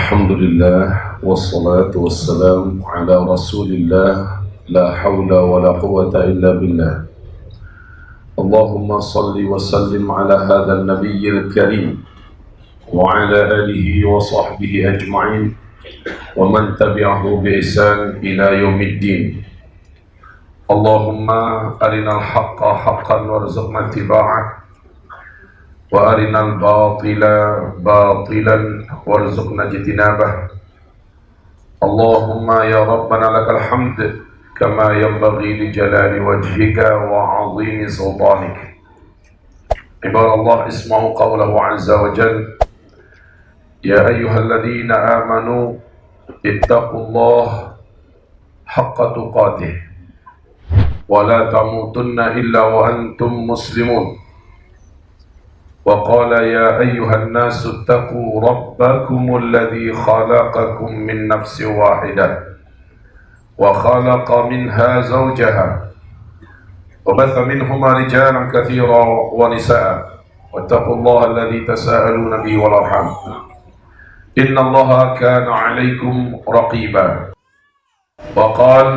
الحمد لله والصلاة والسلام على رسول الله لا حول ولا قوة إلا بالله اللهم صل وسلم على هذا النبي الكريم وعلى آله وصحبه أجمعين ومن تبعه بإحسان إلى يوم الدين اللهم أرنا الحق حقا وارزقنا اتباعه وأرنا الباطل باطلا وارزقنا اجتنابه اللهم يا ربنا لك الحمد كما ينبغي لجلال وجهك وعظيم سلطانك عباد الله اسمعوا قوله عز وجل يا أيها الذين آمنوا اتقوا الله حق تقاته ولا تموتن إلا وأنتم مسلمون وقال يا أيها الناس اتقوا ربكم الذي خلقكم من نفس واحدة وخلق منها زوجها وبث منهما رجالا كثيرا ونساء واتقوا الله الذي تساءلون به والأرحام إن الله كان عليكم رقيبا وقال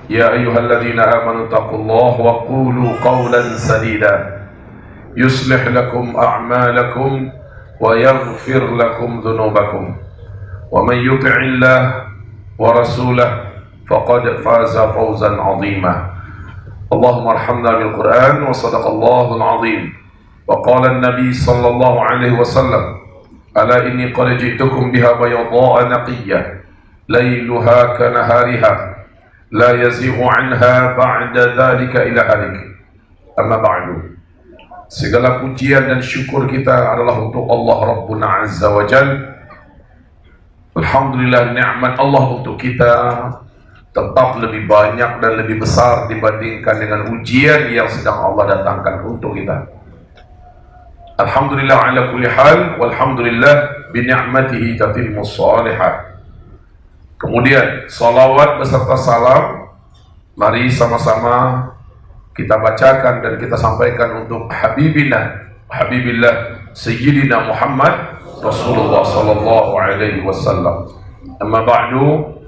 يا أيها الذين آمنوا اتقوا الله وقولوا قولا سديدا يصلح لكم أعمالكم ويغفر لكم ذنوبكم ومن يطع الله ورسوله فقد فاز فوزا عظيما اللهم ارحمنا بالقرآن وصدق الله العظيم وقال النبي صلى الله عليه وسلم ألا إني قد جئتكم بها بيضاء نقية ليلها كنهارها لا يزيغ عنها بعد ذلك إلى هالك أما بعد. Segala pujian dan syukur kita adalah untuk Allah Rabbuna Azza wa Jal. Alhamdulillah, nikmat Allah untuk kita tetap lebih banyak dan lebih besar dibandingkan dengan ujian yang sedang Allah datangkan untuk kita. Alhamdulillah ala kulli hal, walhamdulillah bi ni'matihi tatimmus shalihat. Kemudian salawat beserta salam mari sama-sama kita bacakan dan kita sampaikan untuk Habibillah Sayyidina Muhammad Rasulullah sallallahu alaihi wasallam. Amma ba'du,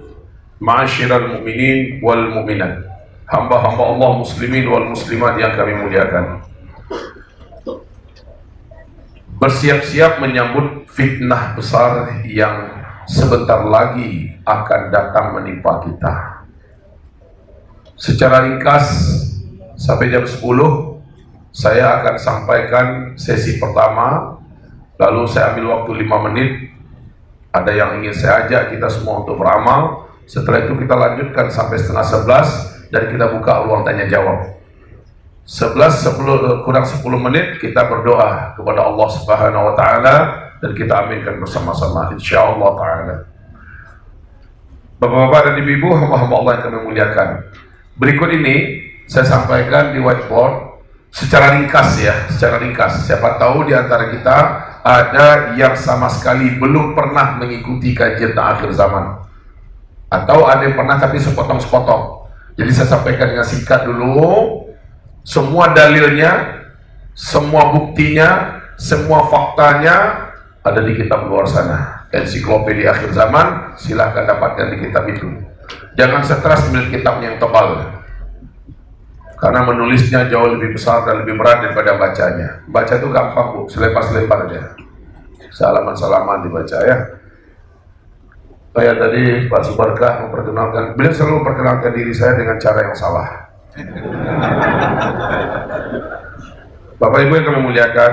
ma'asyiral mu'minin wal mu'minat, hamba-hamba Allah muslimin wal muslimat yang kami muliakan. Bersiap-siap menyambut fitnah besar yang sebentar lagi akan datang menimpa kita. Secara ringkas sampai jam 10 saya akan sampaikan sesi pertama, lalu saya ambil waktu 5 menit. Ada yang ingin saya ajak kita semua untuk beramal. Setelah itu kita lanjutkan sampai setengah 11 dan kita buka ruang tanya jawab. 10 menit kita berdoa kepada Allah Subhanahu wa taala dan kita aminkan bersama-sama insyaallah taala. Bapak-bapak dan ibu-ibu, hamba-hamba Allah yang kami muliakan, berikut ini saya sampaikan di whiteboard secara ringkas ya, secara ringkas. Siapa tahu di antara kita ada yang sama sekali belum pernah mengikuti kajian akhir zaman, atau ada yang pernah tapi sepotong-sepotong. Jadi saya sampaikan dengan singkat dulu. Semua dalilnya, semua buktinya, semua faktanya ada di kitab luar sana. Ensiklopedia akhir zaman, silahkan dapatkan di kitab itu. Jangan stres memilih kitabnya yang tebal, karena menulisnya jauh lebih besar dan lebih berat daripada bacanya. Baca itu gampang bu, selempar-selempar aja, salaman-salaman dibaca ya. Kayak tadi Pak Subarkah memperkenalkan, beliau selalu memperkenalkan diri saya dengan cara yang salah. Bapak Ibu yang kami muliakan,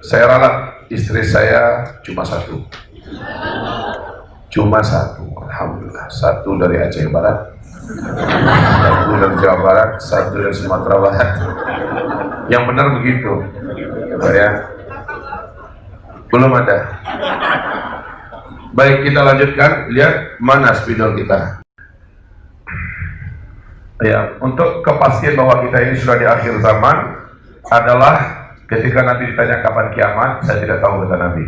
saya ralat istri saya cuma satu, alhamdulillah, satu dari Aceh Barat, satu dari Jawa Barat, satu dari Sumatera Barat. Yang benar begitu ya, belum ada. Baik, kita lanjutkan. Lihat mana spidol kita ya. Untuk kepastian bahwa kita ini sudah di akhir zaman adalah ketika Nabi ditanya kapan kiamat, saya tidak tahu kata Nabi.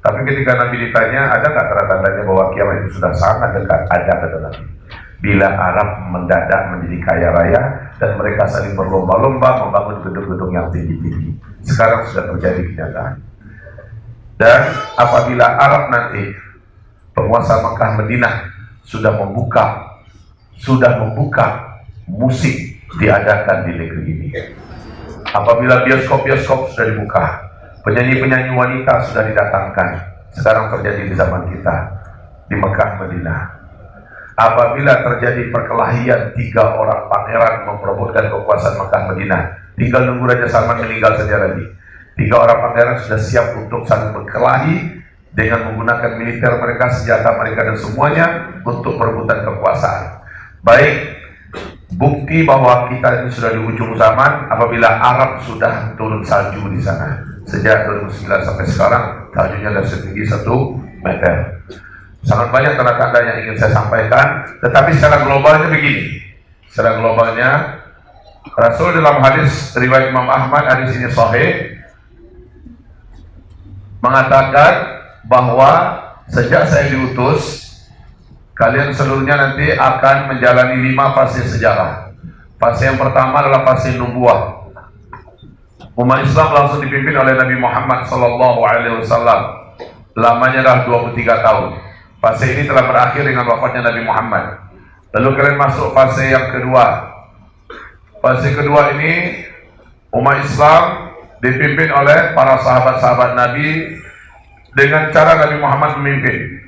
Tapi ketika Nabi ditanya ada nggak tanda-tandanya bahwa kiamat itu sudah sangat dekat, ada kata Nabi. Bila Arab mendadak menjadi kaya raya dan mereka saling berlomba-lomba membangun gedung-gedung yang tinggi-tinggi. Sekarang sudah terjadi kenyataan. Dan apabila Arab nanti penguasa Mekah Madinah sudah membuka musik diadakan di negeri ini. Apabila bioskop-bioskop sudah dibuka, penyanyi-penyanyi wanita sudah didatangkan. Sekarang terjadi di zaman kita di Mekah Madinah. Apabila terjadi perkelahian 3 orang pangeran memperebutkan kekuasaan Mekah Madinah, tinggal nunggu Raja Salman meninggal saja lagi. 3 orang pangeran sudah siap untuk saling berkelahi dengan menggunakan militer mereka, senjata mereka dan semuanya untuk perebutan kekuasaan. Baik, bukti bahwa kita ini sudah di ujung zaman apabila Arab sudah turun salju di sana. Sejak 2009 sampai sekarang saljunya sudah setinggi 1 meter. Sangat banyak tanda-tanda yang ingin saya sampaikan, tetapi secara globalnya begini. Secara globalnya, Rasul dalam hadis riwayat Imam Ahmad, hadis ini sahih, mengatakan bahwa sejak saya diutus, kalian seluruhnya nanti akan menjalani 5 fase sejarah. Fase yang pertama adalah fase nubuah. Umat Islam langsung dipimpin oleh Nabi Muhammad SAW. Lamanya adalah 23 tahun. Fase ini telah berakhir dengan wafatnya Nabi Muhammad. Lalu kalian masuk fase yang kedua. Fase kedua ini umat Islam dipimpin oleh para sahabat-sahabat Nabi dengan cara Nabi Muhammad memimpin.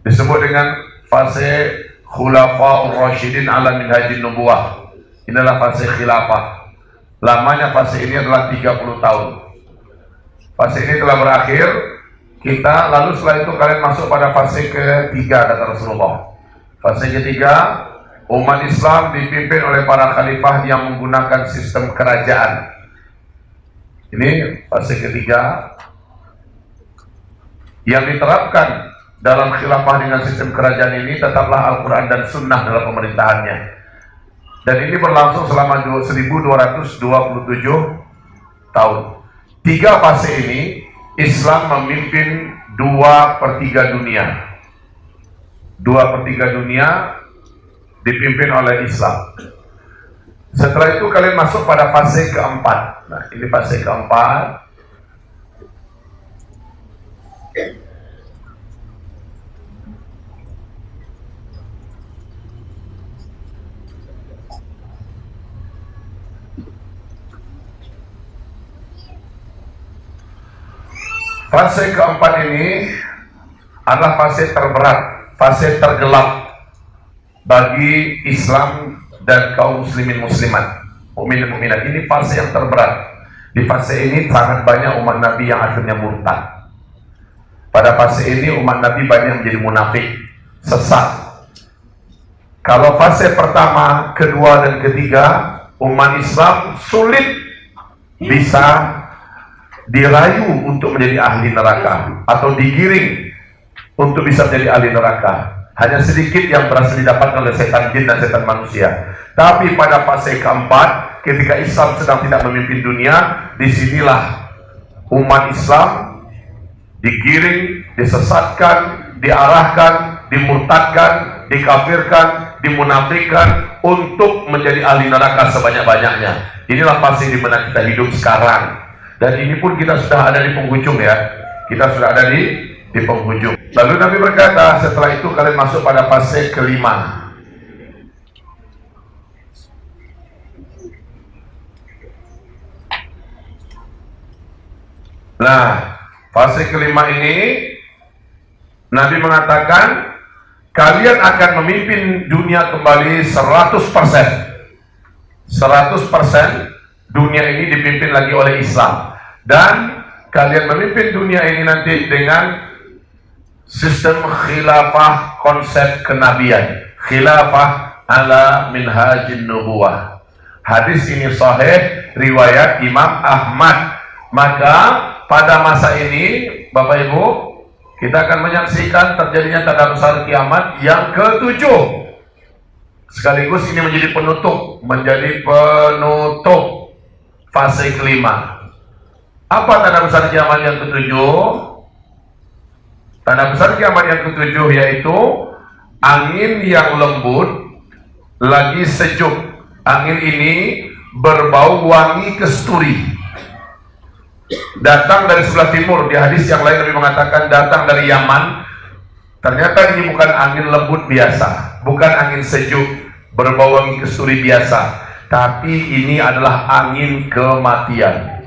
Disebut dengan fase Khulafa'ur Rasyidin ala minhajin nubuwah. Inilah fase khilafah. Lamanya fase ini adalah 30 tahun. Fase ini telah berakhir. Lalu setelah itu kalian masuk pada fase ketiga, kata Rasulullah. Fase ketiga, umat Islam dipimpin oleh para khalifah yang menggunakan sistem kerajaan. Ini fase ketiga yang diterapkan dalam khilafah dengan sistem kerajaan ini tetaplah Al-Quran dan Sunnah dalam pemerintahannya. Dan ini berlangsung selama 1227 tahun. 3 fase ini Islam memimpin 2/3 dunia. 2/3 dunia dipimpin oleh Islam. Setelah itu kalian masuk pada fase keempat. Nah, ini fase keempat. Fase keempat ini adalah fase terberat, fase tergelap bagi Islam dan kaum muslimin muslimat, mukminin mukminat. Ini fase yang terberat. Di fase ini sangat banyak umat Nabi yang akhirnya murtad. Pada fase ini umat Nabi banyak menjadi munafik, sesat. Kalau fase pertama, kedua dan ketiga, umat Islam sulit bisa dirayu untuk menjadi ahli neraka atau digiring untuk bisa menjadi ahli neraka. Hanya sedikit yang berhasil didapatkan oleh setan jin dan setan manusia. Tapi pada fase keempat, ketika Islam sedang tidak memimpin dunia, disinilah umat Islam digiring, disesatkan, diarahkan, dimurtadkan, dikafirkan, dimunafikkan untuk menjadi ahli neraka sebanyak-banyaknya. Inilah fase di mana kita hidup sekarang. Dan ini pun kita sudah ada di penghujung ya. Kita sudah ada di penghujung. Lalu Nabi berkata, setelah itu kalian masuk pada fase kelima. Nah, fase kelima ini Nabi mengatakan kalian akan memimpin dunia kembali 100%. 100% dunia ini dipimpin lagi oleh Islam. Dan kalian memimpin dunia ini nanti dengan sistem khilafah, konsep kenabian. Khilafah ala minhajin nubuwah. Hadis ini sahih riwayat Imam Ahmad. Maka pada masa ini Bapak Ibu, kita akan menyaksikan terjadinya tanda besar kiamat yang ke-7. Sekaligus ini menjadi penutup fase kelima. Apa tanda besar kiamat yang ke-7? Tanda besar kiamat yang ke-7 yaitu angin yang lembut lagi sejuk. Angin ini berbau wangi kasturi. Datang dari sebelah timur. Di hadis yang lain Nabi mengatakan datang dari Yaman. Ternyata ini bukan angin lembut biasa, bukan angin sejuk berbau wangi kesturi biasa, tapi ini adalah angin kematian.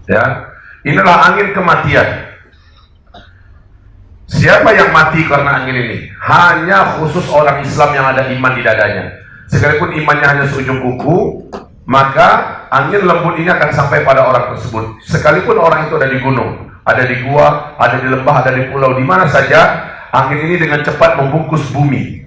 Ya, inilah angin kematian. Siapa yang mati karena angin ini? Hanya khusus orang Islam yang ada iman di dadanya. Sekalipun imannya hanya seujung kuku, maka angin lembut ini akan sampai pada orang tersebut. Sekalipun orang itu ada di gunung, ada di gua, ada di lembah, ada di pulau, di mana saja, angin ini dengan cepat membungkus bumi.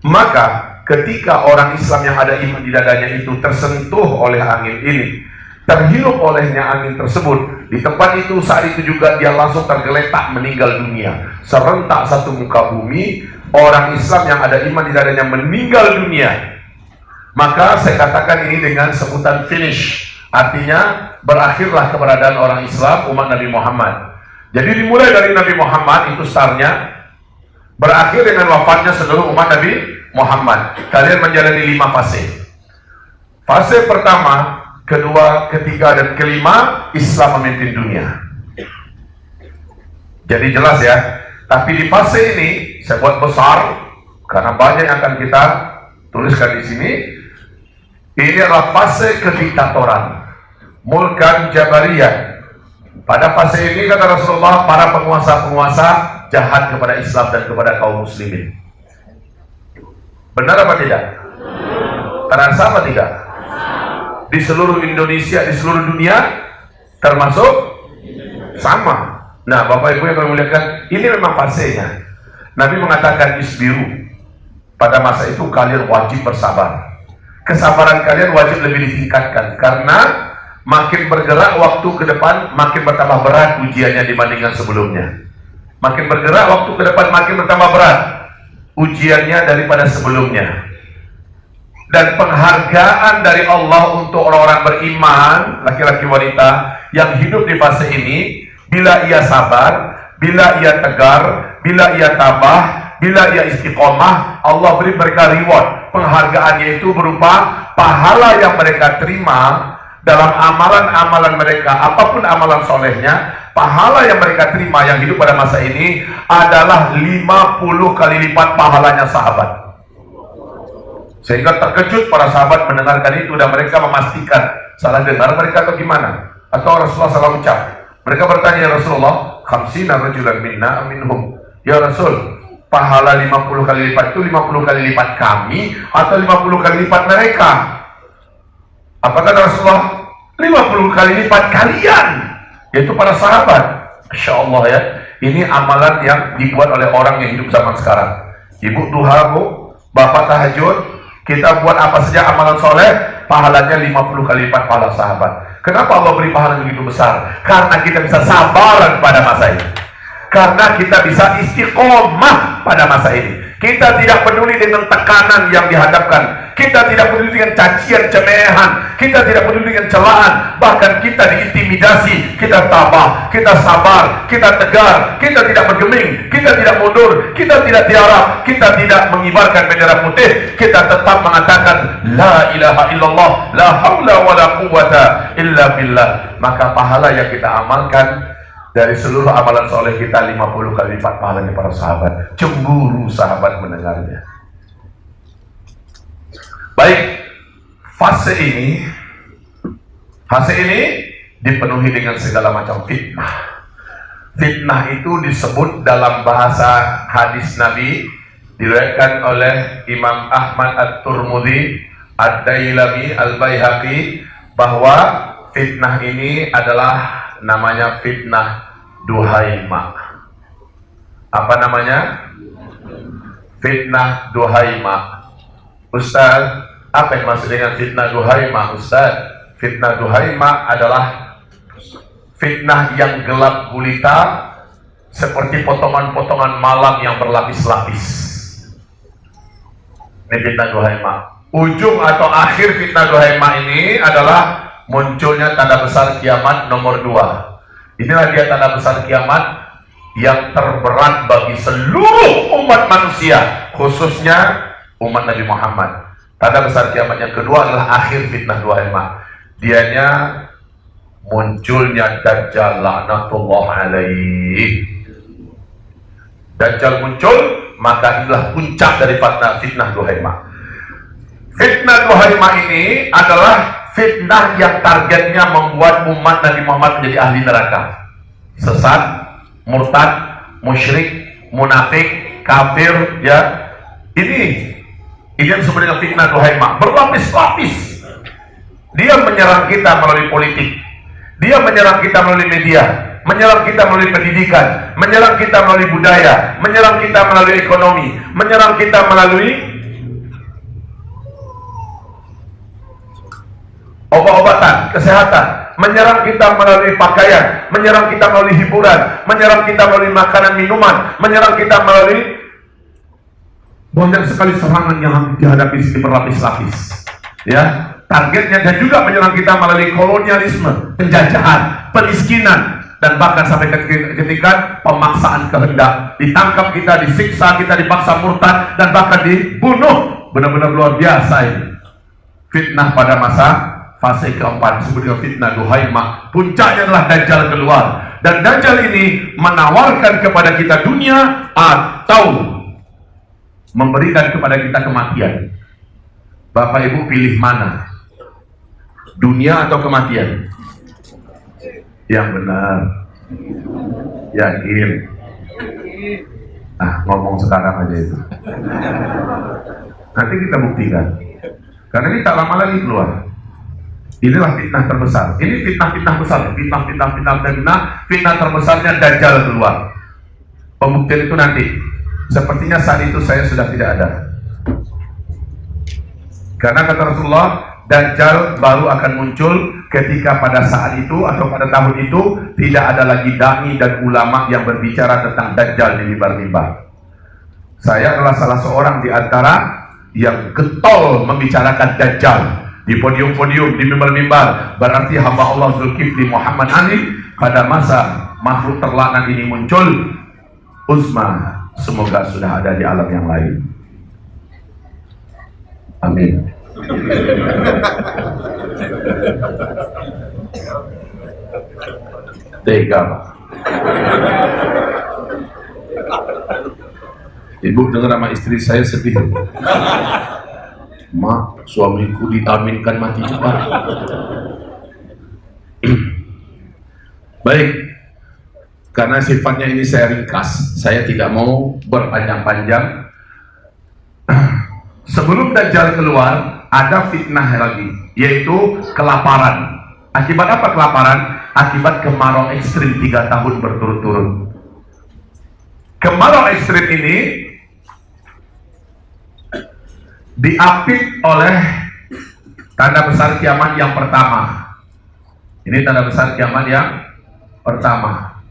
Maka ketika orang Islam yang ada iman di dadanya itu tersentuh oleh angin ini, terhirup olehnya angin tersebut, di tempat itu saat itu juga dia langsung tergeletak meninggal dunia. Serentak satu muka bumi, orang Islam yang ada iman di dadanya meninggal dunia. Maka saya katakan ini dengan sebutan finish, artinya berakhirlah keberadaan orang Islam, umat Nabi Muhammad. Jadi dimulai dari Nabi Muhammad itu startnya, berakhir dengan wafatnya seluruh umat Nabi Muhammad. Kalian menjalani 5 fase. Fase pertama, kedua, ketiga, dan kelima, Islam memimpin dunia. Jadi jelas ya. Tapi di fase ini saya buat besar karena banyak yang akan kita tuliskan di sini. Ini adalah fase kediktatoran, mulkan jabariyah. Pada fase ini kata Rasulullah, para penguasa-penguasa jahat kepada Islam dan kepada kaum muslimin. Benar apa tidak? Terasa apa tidak? Di seluruh Indonesia, di seluruh dunia, termasuk sama. Nah, Bapak Ibu yang kami muliakan, ini memang fasenya. Nabi mengatakan isbiru. Pada masa itu kalian wajib bersabar. Kesabaran kalian wajib lebih ditingkatkan karena makin bergerak waktu ke depan makin bertambah berat ujiannya dibandingkan sebelumnya. Makin bergerak waktu ke depan makin bertambah berat ujiannya daripada sebelumnya. Dan penghargaan dari Allah untuk orang-orang beriman, laki-laki wanita yang hidup di fase ini, bila ia sabar, bila ia tegar, bila ia tabah, bila ia istiqomah, Allah beri mereka reward. Penghargaannya itu berupa pahala yang mereka terima dalam amalan-amalan mereka, apapun amalan solehnya, pahala yang mereka terima yang hidup pada masa ini adalah 50 kali lipat pahalanya sahabat. Sehingga terkejut para sahabat mendengarkan itu dan mereka memastikan salah dengar mereka atau gimana? Atau Rasulullah SAW ucap, mereka bertanya, ya Rasulullah, khamsina rajulan minna minhum. Ya Rasul, pahala 50 kali lipat itu 50 kali lipat kami atau 50 kali lipat mereka? Apakah Rasulullah? 50 kali lipat kalian, yaitu para sahabat. Masya Allah ya, ini amalan yang dibuat oleh orang yang hidup zaman sekarang. Ibu duha, bu, bapak tahajud, kita buat apa saja amalan soleh, pahalanya 50 kali lipat pahala sahabat. Kenapa Allah beri pahala begitu besar? Karena kita bisa sabar pada masa ini. Karena kita bisa istiqomah pada masa ini. Kita tidak peduli dengan tekanan yang dihadapkan. Kita tidak peduli dengan cacian, cemehan. Kita tidak peduli dengan celaan. Bahkan kita diintimidasi. Kita tabah, kita sabar, kita tegar. Kita tidak bergeming, kita tidak mundur, kita tidak tiarap, kita tidak mengibarkan bendera putih. Kita tetap mengatakan la ilaha illallah, la haula wa la quwwata illa billah. Maka pahala yang kita amalkan dari seluruh amalan soleh kita 50 kali lipat pahalanya para sahabat. Cemburu sahabat mendengarnya. Baik, fase ini dipenuhi dengan segala macam fitnah. Fitnah itu disebut dalam bahasa hadis Nabi, diriwayatkan oleh Imam Ahmad At-Tirmidzi, Ad-Dailami, Al-Baihaqi, bahwa fitnah ini adalah namanya fitnah Duhaimah. Apa namanya? Fitnah Duhaimah. Ustaz, apa yang maksud dengan fitnah Duhaimah, Ustaz? Fitnah Duhaimah adalah fitnah yang gelap gulita seperti potongan-potongan malam yang berlapis-lapis. Ini fitnah Duhaimah. Ujung atau akhir fitnah Duhaimah ini adalah munculnya tanda besar kiamat nomor 2. Inilah dia tanda besar kiamat yang terberat bagi seluruh umat manusia, khususnya umat Nabi Muhammad. Tanda besar kiamat yang kedua adalah akhir fitnah Duhaimah. Dianya munculnya Dajjal laknatullah alaih. Dajjal muncul, maka inilah puncak dari fitnah Duhaimah. Fitnah Duhaimah ini adalah fitnah yang targetnya membuat umat Nabi Muhammad menjadi ahli neraka. Sesat, murtad, musyrik, munafik, kafir, ya. Ini yang disebut dengan fitnah Duhaimah, berlapis-lapis. Dia menyerang kita melalui politik, dia menyerang kita melalui media, menyerang kita melalui pendidikan, menyerang kita melalui budaya, menyerang kita melalui ekonomi, menyerang kita melalui obat-obatan, kesehatan, menyerang kita melalui pakaian, menyerang kita melalui hiburan, menyerang kita melalui makanan minuman, menyerang kita melalui banyak sekali serangan yang dihadapi berlapis-lapis. Ya, targetnya, dan juga menyerang kita melalui kolonialisme, penjajahan, pemiskinan, dan bahkan sampai ketika pemaksaan kehendak. Ditangkap kita, disiksa kita, dipaksa murtad, dan bahkan dibunuh. Benar-benar luar biasa ini. Fitnah pada masa fase keempat disebut dengan fitnah Duhaimah. Puncaknya adalah Dajjal keluar, dan Dajjal ini menawarkan kepada kita dunia atau memberikan kepada kita kematian. Bapak Ibu pilih mana? Dunia atau kematian? Yang benar. Yakin? Ngomong sekarang aja itu. Nanti kita buktikan. Karena ini tak lama lagi keluar. Inilah fitnah terbesar. Ini fitnah-fitnah besar. Fitnah terbesarnya Dajjal keluar. Pembuktian itu nanti. Sepertinya saat itu saya sudah tidak ada. Karena kata Rasulullah, Dajjal baru akan muncul ketika pada saat itu atau pada tahun itu tidak ada lagi dai dan ulama yang berbicara tentang Dajjal di mimbar-mimbar. Saya adalah salah seorang di antara yang getol membicarakan Dajjal di podium-podium, di mimbar-mimbar. Berarti hamba Allah Zulkifli Muhammad Ali pada masa makhluk terlaknat ini muncul, Uzma semoga sudah ada di alam yang lain. Amin. Tega, Pak. Ibu dengar nama istri saya sedih. Mak, suamiku diaminkan mati cepat. Baik, karena sifatnya ini saya ringkas, saya tidak mau berpanjang-panjang. Sebelum Dajjal keluar, ada fitnah lagi, yaitu kelaparan. Akibat apa kelaparan? Akibat kemarau ekstrim 3 tahun berturut-turut. Kemarau ekstrim ini diapit oleh tanda besar kiamat yang pertama. Ini tanda besar kiamat yang pertama.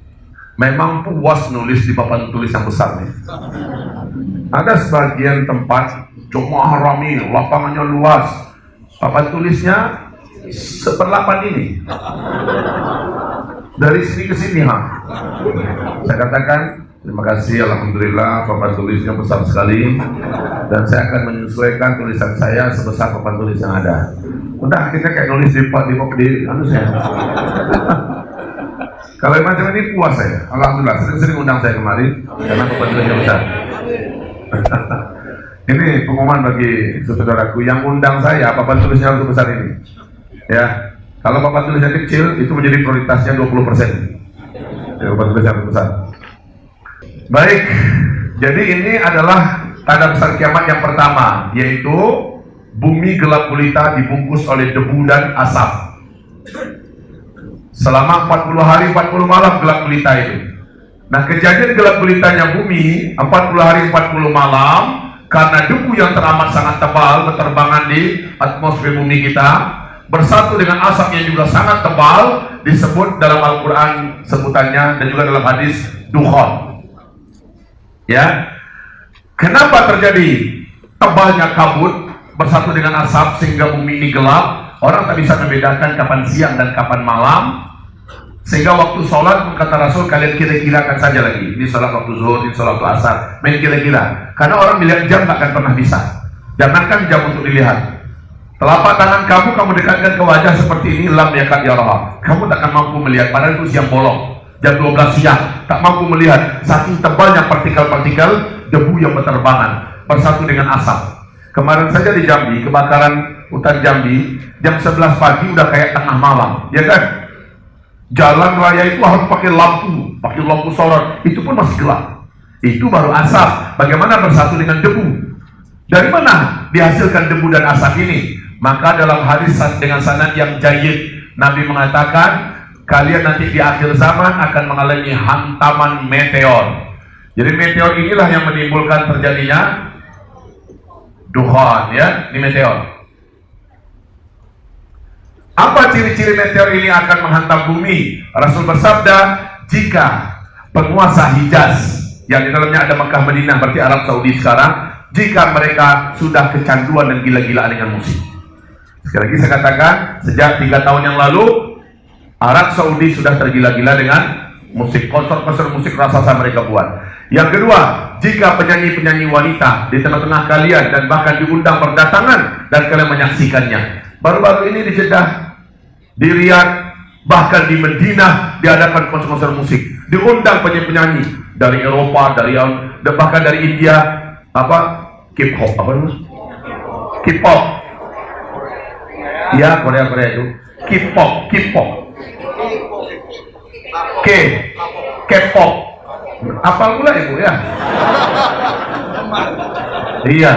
Memang puas nulis di papan tulis yang besar nih. Ada sebagian tempat cuma rami, lapangannya luas, papan tulisnya seperlapan ini, dari sini ke sini. Saya katakan terima kasih, alhamdulillah papan tulisnya besar sekali, dan saya akan menyesuaikan tulisan saya sebesar papan tulis yang ada. Udah, kita kayak nulis di anu saya. Kalau macam ini puas saya, alhamdulillah. Sering-sering undang saya kemarin karena papan tulisnya besar. Ini pengumuman bagi saudaraku yang undang saya, papan tulisnya harus besar ini. Ya, kalau papan tulisnya kecil itu menjadi prioritasnya 20%. Ya, papan tulisnya harus besar. Baik, jadi ini adalah tanda besar kiamat yang pertama, yaitu bumi gelap gulita dibungkus oleh debu dan asap. Selama 40 hari 40 malam gelap gulita itu. Nah, kejadian gelap gulitanya bumi 40 hari 40 malam karena debu yang teramat sangat tebal berterbangan di atmosfer bumi kita bersatu dengan asap yang juga sangat tebal, disebut dalam Al-Quran sebutannya dan juga dalam hadis dukhan. Ya, kenapa terjadi tebalnya kabut bersatu dengan asap sehingga bumi ini gelap? Orang tak bisa membedakan kapan siang dan kapan malam, sehingga waktu sholat kata Rasul kalian kira-kirakan saja lagi. Ini sholat waktu zuhur, ini sholat waktu asar, main kira-kira. Karena orang melihat jam tak akan pernah bisa. Jangankan jam untuk dilihat. Telapak tangan kamu dekatkan ke wajah seperti ini, lam yakad yaraha. Kamu tak akan mampu melihat, padahal itu siang bolong, jam 12 siang, tak mampu melihat. Saking tebalnya partikel-partikel debu yang berterbangan bersatu dengan asap. Kemarin saja di Jambi, kebakaran hutan Jambi, jam 11 pagi udah kayak tengah malam, ya kan? Jalan raya itu harus pakai lampu sorot, itu pun masih gelap. Itu baru asap. Bagaimana bersatu dengan debu? Dari mana dihasilkan debu dan asap ini? Maka dalam hadis dengan sanad yang jayyid, Nabi mengatakan, kalian nanti di akhir zaman akan mengalami hantaman meteor. Jadi meteor inilah yang menimbulkan terjadinya dukhan, ya, ini meteor. Apa ciri-ciri meteor ini akan menghantam bumi? Rasul bersabda, jika penguasa Hijaz, yang di dalamnya ada Mekah, Madinah, berarti Arab Saudi sekarang, jika mereka sudah kecanduan dan gila-gilaan dengan musik. Sekali lagi saya katakan, sejak 3 tahun yang lalu, Arab Saudi sudah tergila-gila dengan musik, konser-konser musik raksasa mereka buat. Yang kedua, jika penyanyi-penyanyi wanita di tengah-tengah kalian dan bahkan diundang berdatangan dan kalian menyaksikannya. Baru-baru ini di Jeddah, di Riyadh, bahkan di Madinah diadakan konser-konser musik. Diundang penyanyi-penyanyi dari Eropa, bahkan dari India, K-pop, K-pop. Ya, Korea itu. K-pop. K-pop. Apa pula ibu ya? Iya.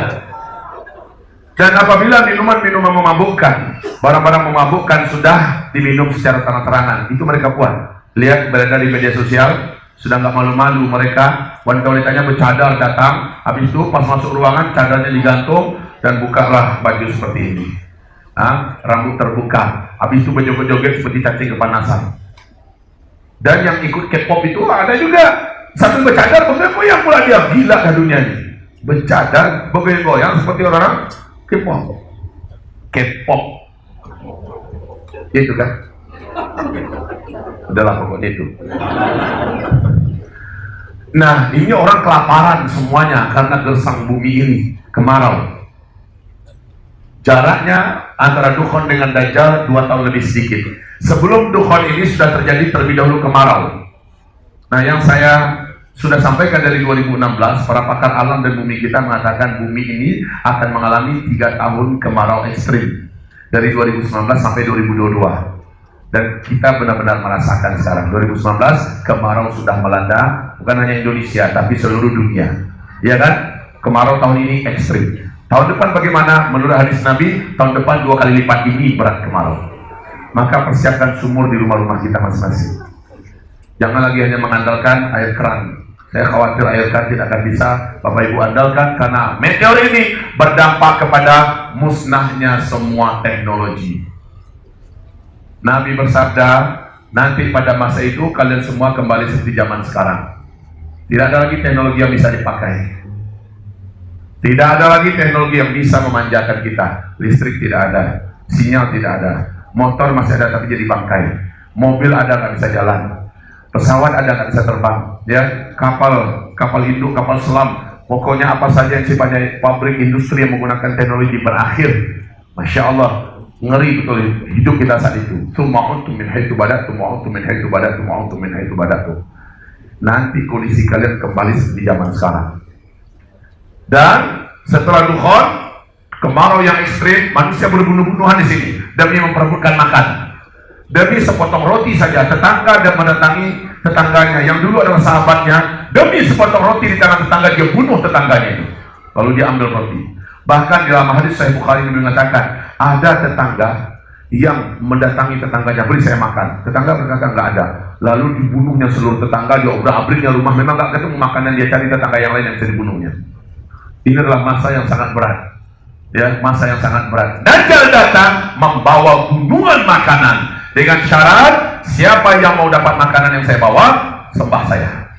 Dan apabila minuman-minuman memabukkan, barang-barang memabukkan sudah diminum secara terang-terangan, itu mereka buat. Lihat berada di media sosial, sudah nggak malu-malu mereka, wanita-wanitanya bercadar datang, habis itu pas masuk ruangan cadarnya digantung dan bukalah baju seperti ini. Rambut terbuka, habis itu berjoget-joget seperti cacing kepanasan. Dan yang ikut K-pop itu ada juga, sambil bercadar bergoyang pula dia, gila dah dunia ini. Bercadar bergoyang seperti orang K-pop. Itu kan? Udahlah pokoknya itu. Nah, ini orang kelaparan semuanya karena gersang bumi ini, kemarau. Jaraknya antara Dukhan dengan Dajjal 2 tahun lebih sedikit. Sebelum Dukhan ini sudah terjadi terlebih dahulu kemarau. Nah, yang saya sudah sampaikan dari 2016, para pakar alam dan bumi kita mengatakan bumi ini akan mengalami 3 tahun kemarau ekstrim dari 2019 sampai 2022. Dan kita benar-benar merasakan sekarang 2019 kemarau sudah melanda bukan hanya Indonesia tapi seluruh dunia, ya kan? Kemarau tahun ini ekstrim. Tahun depan bagaimana? Menurut hadis Nabi, tahun depan 2 kali lipat ini berat kemarau. Maka persiapkan sumur di rumah-rumah kita masing-masing. Jangan lagi hanya mengandalkan air keran. Saya khawatir air keran tidak akan bisa Bapak Ibu andalkan karena meteor ini berdampak kepada musnahnya semua teknologi. Nabi bersabda, nanti pada masa itu kalian semua kembali seperti zaman sekarang. Tidak ada lagi teknologi yang bisa dipakai. Tidak ada lagi teknologi yang bisa memanjakan kita. Listrik tidak ada, sinyal tidak ada, motor masih ada tapi jadi bangkai, mobil ada nggak bisa jalan, pesawat ada nggak bisa terbang, ya, kapal induk, kapal selam, pokoknya apa saja yang sifatnya pabrik industri yang menggunakan teknologi berakhir. Masya Allah, ngeri betul hidup kita saat itu. Tuma'untum min haitsu bada'tum wa'untum min haitsu bada'tum wa'untum min haitsu bada'tum. Nanti kondisi kalian kembali seperti zaman sekarang. Dan setelah Dukhan, kemarau yang ekstrim, manusia berbunuh-bunuhan di sini demi memperebutkan makan. Demi sepotong roti saja, tetangga dan mendatangi tetangganya yang dulu adalah sahabatnya, demi sepotong roti di tangan tetangga dia bunuh tetangganya itu. Lalu dia ambil roti. Bahkan di dalam hadis Sahih Bukhari mengatakan ada tetangga yang mendatangi tetangganya, beri saya makan. Tetangga berkata nggak ada. Lalu dibunuhnya seluruh tetangga, dia obrak-abriknya rumah, memang nggak ketemu makanan, dia cari tetangga yang lain yang bisa dibunuhnya. Ini adalah masa yang sangat berat, ya, masa yang sangat berat. Dajjal datang membawa gunungan makanan dengan syarat siapa yang mau dapat makanan yang saya bawa, sembah saya.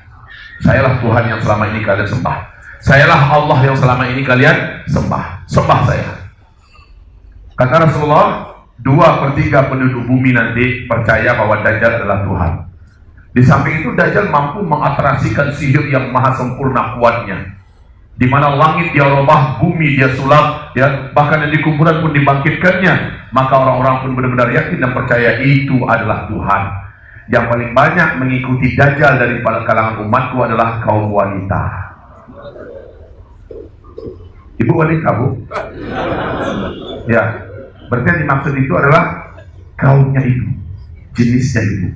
Sayalah Tuhan yang selama ini kalian sembah. Sayalah Allah yang selama ini kalian sembah. Sembah saya. Kata Rasulullah, 2/3 penduduk bumi nanti percaya bahwa Dajjal adalah Tuhan. Di samping itu Dajjal mampu mengatrasikan sihir yang maha sempurna kuatnya. di mana langit dia robah, bumi dia sulap, ya, bahkan yang di kuburan pun dibangkitkannya. Maka orang-orang pun benar-benar yakin dan percaya itu adalah Tuhan. Yang paling banyak mengikuti Dajjal daripada kalangan umatku adalah kaum wanita. Ibu wanita, Bu? Ya, berarti yang dimaksud itu adalah kaumnya ibu, jenisnya ibu.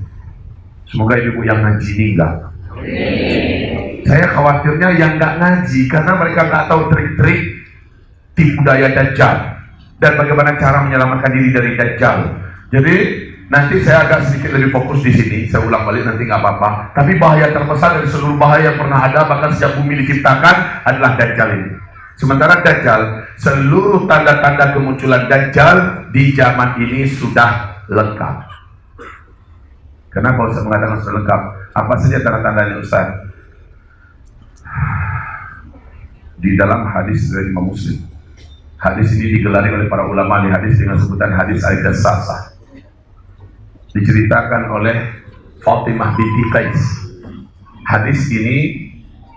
Semoga ibu yang ngaji ini enggak. Saya khawatirnya yang nggak ngaji karena mereka nggak tahu trik-trik tipu daya Dajjal dan bagaimana cara menyelamatkan diri dari Dajjal. Jadi nanti saya agak sedikit lebih fokus di sini. Saya ulang balik nanti nggak apa-apa. Tapi bahaya terbesar dari seluruh bahaya yang pernah ada bahkan sejak bumi diciptakan adalah Dajjal ini. Sementara Dajjal, seluruh tanda-tanda kemunculan Dajjal di zaman ini sudah lengkap. Kenapa Ustaz mengatakan sudah lengkap? Apa saja tanda-tandanya Ustaz? Di dalam hadis dari Imam Muslim. Hadis ini digelari oleh para ulama di hadis dengan sebutan hadis Al-Jassasah. Diceritakan oleh Fatimah binti Qais. Hadis ini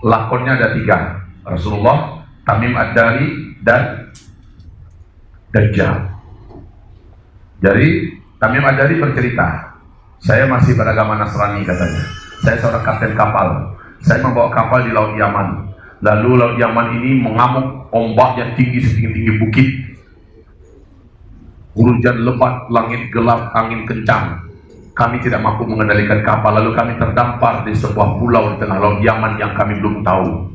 lakonnya ada 3. Rasulullah, Tamim Ad-Dari, dan Dajjal. Jadi Tamim Ad-Dari bercerita, saya masih beragama Nasrani katanya. Saya seorang kapten kapal. Saya membawa kapal di Laut Yaman. Lalu Laut Yaman ini mengamuk, ombak yang tinggi setinggi-tinggi bukit. Hujan lebat, langit gelap, angin kencang. Kami tidak mampu mengendalikan kapal. Lalu kami terdampar di sebuah pulau di tengah Laut Yaman yang kami belum tahu.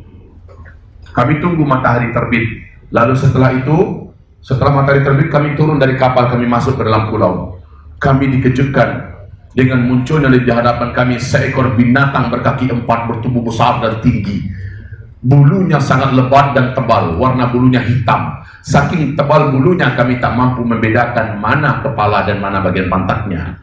Kami tunggu matahari terbit. Lalu setelah itu, setelah matahari terbit, kami turun dari kapal, kami masuk ke dalam pulau. Kami dikejutkan dengan munculnya di hadapan kami seekor binatang berkaki 4 bertubuh besar dan tinggi. Bulunya sangat lebat dan tebal, warna bulunya hitam. Saking tebal bulunya kami tak mampu membedakan mana kepala dan mana bagian pantatnya.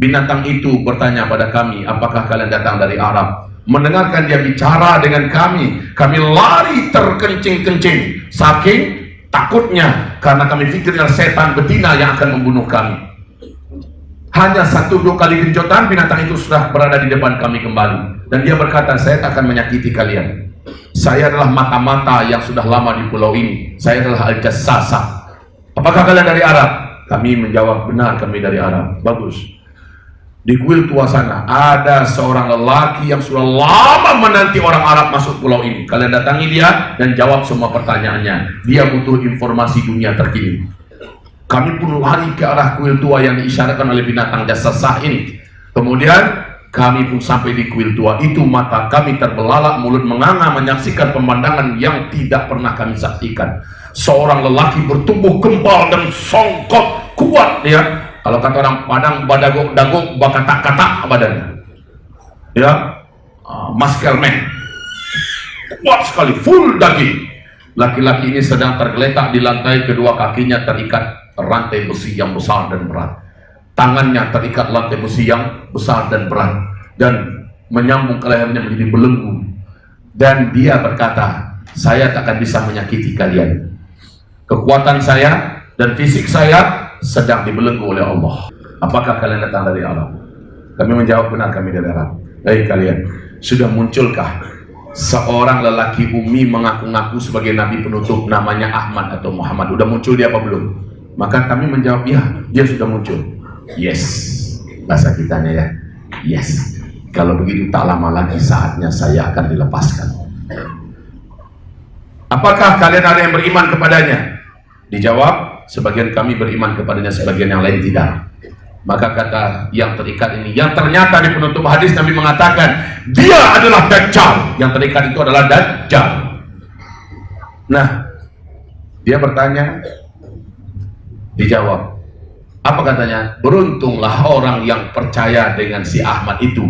Binatang itu bertanya pada kami, apakah kalian datang dari Arab? Mendengarkan dia bicara dengan kami lari terkencing-kencing saking takutnya, karena kami pikirnya setan betina yang akan membunuh kami. Hanya 1-2 kali genjotan, binatang itu sudah berada di depan kami kembali. Dan dia berkata, saya tak akan menyakiti kalian. Saya adalah mata-mata yang sudah lama di pulau ini. Saya adalah Al-Jassasah. Apakah kalian dari Arab? Kami menjawab, benar kami dari Arab. Bagus. Di kuil tua sana, ada seorang lelaki yang sudah lama menanti orang Arab masuk pulau ini. Kalian datangi dia dan jawab semua pertanyaannya. Dia butuh informasi dunia terkini. Kami pun lari ke arah kuil tua yang diisyaratkan oleh binatang Jassasah ini. Kemudian kami pun sampai di kuil tua itu. Mata kami terbelalak, mulut menganga menyaksikan pemandangan yang tidak pernah kami saksikan. Seorang lelaki bertubuh gempal dan songkot kuat, ya. Kalau kata orang Padang, badagok-dagok, bakatak-katak badannya, ya. Muscle man, kuat sekali, full daging. Laki-laki ini sedang tergeletak di lantai, kedua kakinya terikat rantai besi yang besar dan berat. Tangannya terikat rantai besi yang besar dan berat, dan menyambung ke lehernya menjadi belenggu. Dan dia berkata, saya tak akan bisa menyakiti kalian. Kekuatan saya dan fisik saya sedang dibelenggu oleh Allah. Apakah kalian datang dari Arab? Kami menjawab, benar kami dari Arab. Baik kalian, sudah munculkah seorang lelaki Umi mengaku-ngaku sebagai nabi penutup namanya Ahmad atau Muhammad? Udah muncul dia apa belum? Maka kami menjawab, ya, dia sudah muncul. Yes, bahasa kitanya ya, yes. Kalau begitu tak lama lagi saatnya saya akan dilepaskan. Apakah kalian ada yang beriman kepadanya? Dijawab, sebagian kami beriman kepadanya, sebagian yang lain tidak. Maka kata yang terikat ini, yang ternyata di penutup hadis Nabi mengatakan dia adalah Dajjal. Yang terikat itu adalah Dajjal. Nah, dia bertanya, dijawab, apa katanya? Beruntunglah orang yang percaya dengan si Ahmad itu,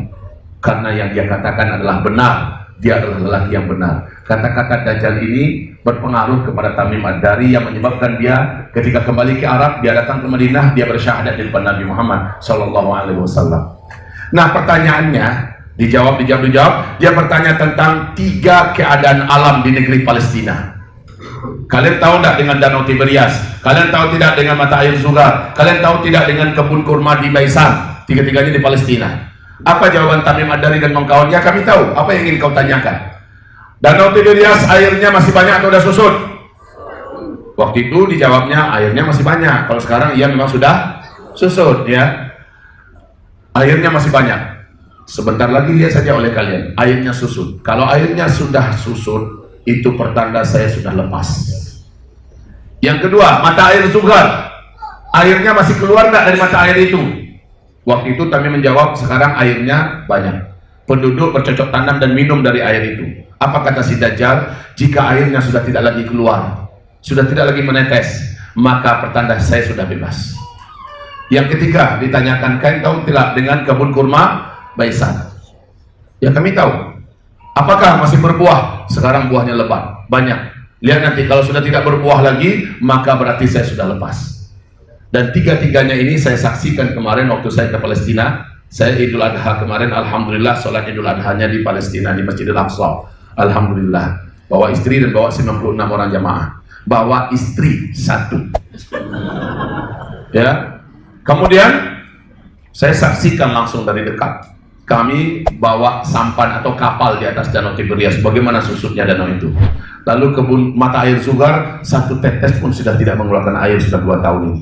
karena yang dia katakan adalah benar. Dia adalah lelaki yang benar. Kata-kata Dajjal ini berpengaruh kepada Tamim Ad-Dari yang menyebabkan dia ketika kembali ke Arab, dia datang ke Madinah, dia bersyahadat di depan Nabi Muhammad SAW. Nah, pertanyaannya dijawab. Dia bertanya tentang 3 keadaan alam di negeri Palestina. Kalian tahu tidak dengan Danau Tiberias? Kalian tahu tidak dengan mata air Zuhar? Kalian tahu tidak dengan kebun kurma di Baisan? 3-tiganya di Palestina. Apa jawaban Tamim Ad-Dari dan kawan-kawan? Ya, kami tahu. Apa yang ingin kau tanyakan? Danau Tiberias airnya masih banyak atau udah susut? Waktu itu dijawabnya airnya masih banyak. Kalau sekarang iya memang sudah susut ya. Airnya masih banyak. Sebentar lagi lihat saja oleh kalian, airnya susut. Kalau airnya sudah susut, itu pertanda saya sudah lepas. Yang kedua, mata air Sugar. Airnya masih keluar nggak dari mata air itu? Waktu itu kami menjawab, sekarang airnya banyak. Penduduk bercocok tanam dan minum dari air itu. Apa kata si Dajjal? Jika airnya sudah tidak lagi keluar, sudah tidak lagi menetes, maka pertanda saya sudah bebas. Yang ketiga, ditanyakan, kalian tahu tidak dengan kebun kurma Baisan? Ya kami tahu. Apakah masih berbuah? Sekarang buahnya lebat, banyak. Lihat nanti kalau sudah tidak berbuah lagi, maka berarti saya sudah lepas. Dan tiga-tiganya ini saya saksikan kemarin waktu saya ke Palestina. Saya Idul Adha kemarin, alhamdulillah sholat Idul Adhanya di Palestina di Masjidil Aqsa. Alhamdulillah. Bawa istri dan bawa 96 orang jamaah. Bawa istri satu. Ya. Kemudian saya saksikan langsung dari dekat. Kami bawa sampan atau kapal di atas Danau Tiberias. Bagaimana susutnya danau itu. Lalu kebun mata air Sugar, satu tetes pun sudah tidak mengeluarkan air sudah 2 tahun ini.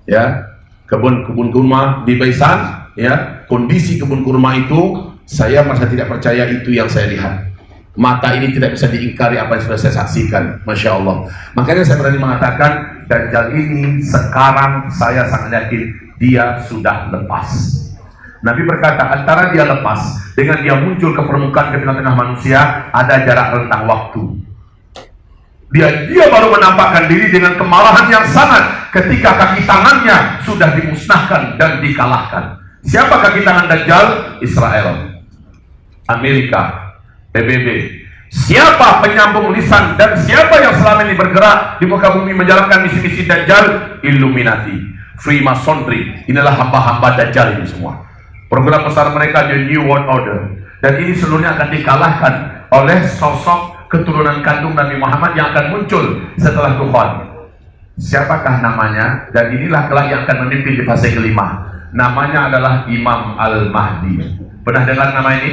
Ya, kebun kurma di Baisan, ya, kondisi kebun kurma itu saya merasa tidak percaya itu yang saya lihat. Mata ini tidak bisa diingkari apa yang sudah saya saksikan, Masya Allah. Makanya saya berani mengatakan Dajjal ini sekarang saya sangat yakin dia sudah lepas. Nabi berkata antara dia lepas dengan dia muncul ke permukaan ke tengah-tengah manusia ada jarak rentang waktu. Dia baru menampakkan diri dengan kemarahan yang sangat ketika kaki tangannya sudah dimusnahkan dan dikalahkan. Siapa kaki tangan Dajjal? Israel, Amerika, PBB. Siapa penyambung lisan dan siapa yang selama ini bergerak di muka bumi menjalankan misi-misi Dajjal? Illuminati, Freemasonry. Inilah hamba-hamba Dajjal ini semua. Program besar mereka The New World Order. Dan ini seluruhnya akan dikalahkan oleh sosok keturunan kandung Nabi Muhammad yang akan muncul setelah Tuhan. Siapakah namanya? Dan inilah kelak yang akan memimpin di fase kelima. Namanya adalah Imam Al-Mahdi. Pernah dengar nama ini?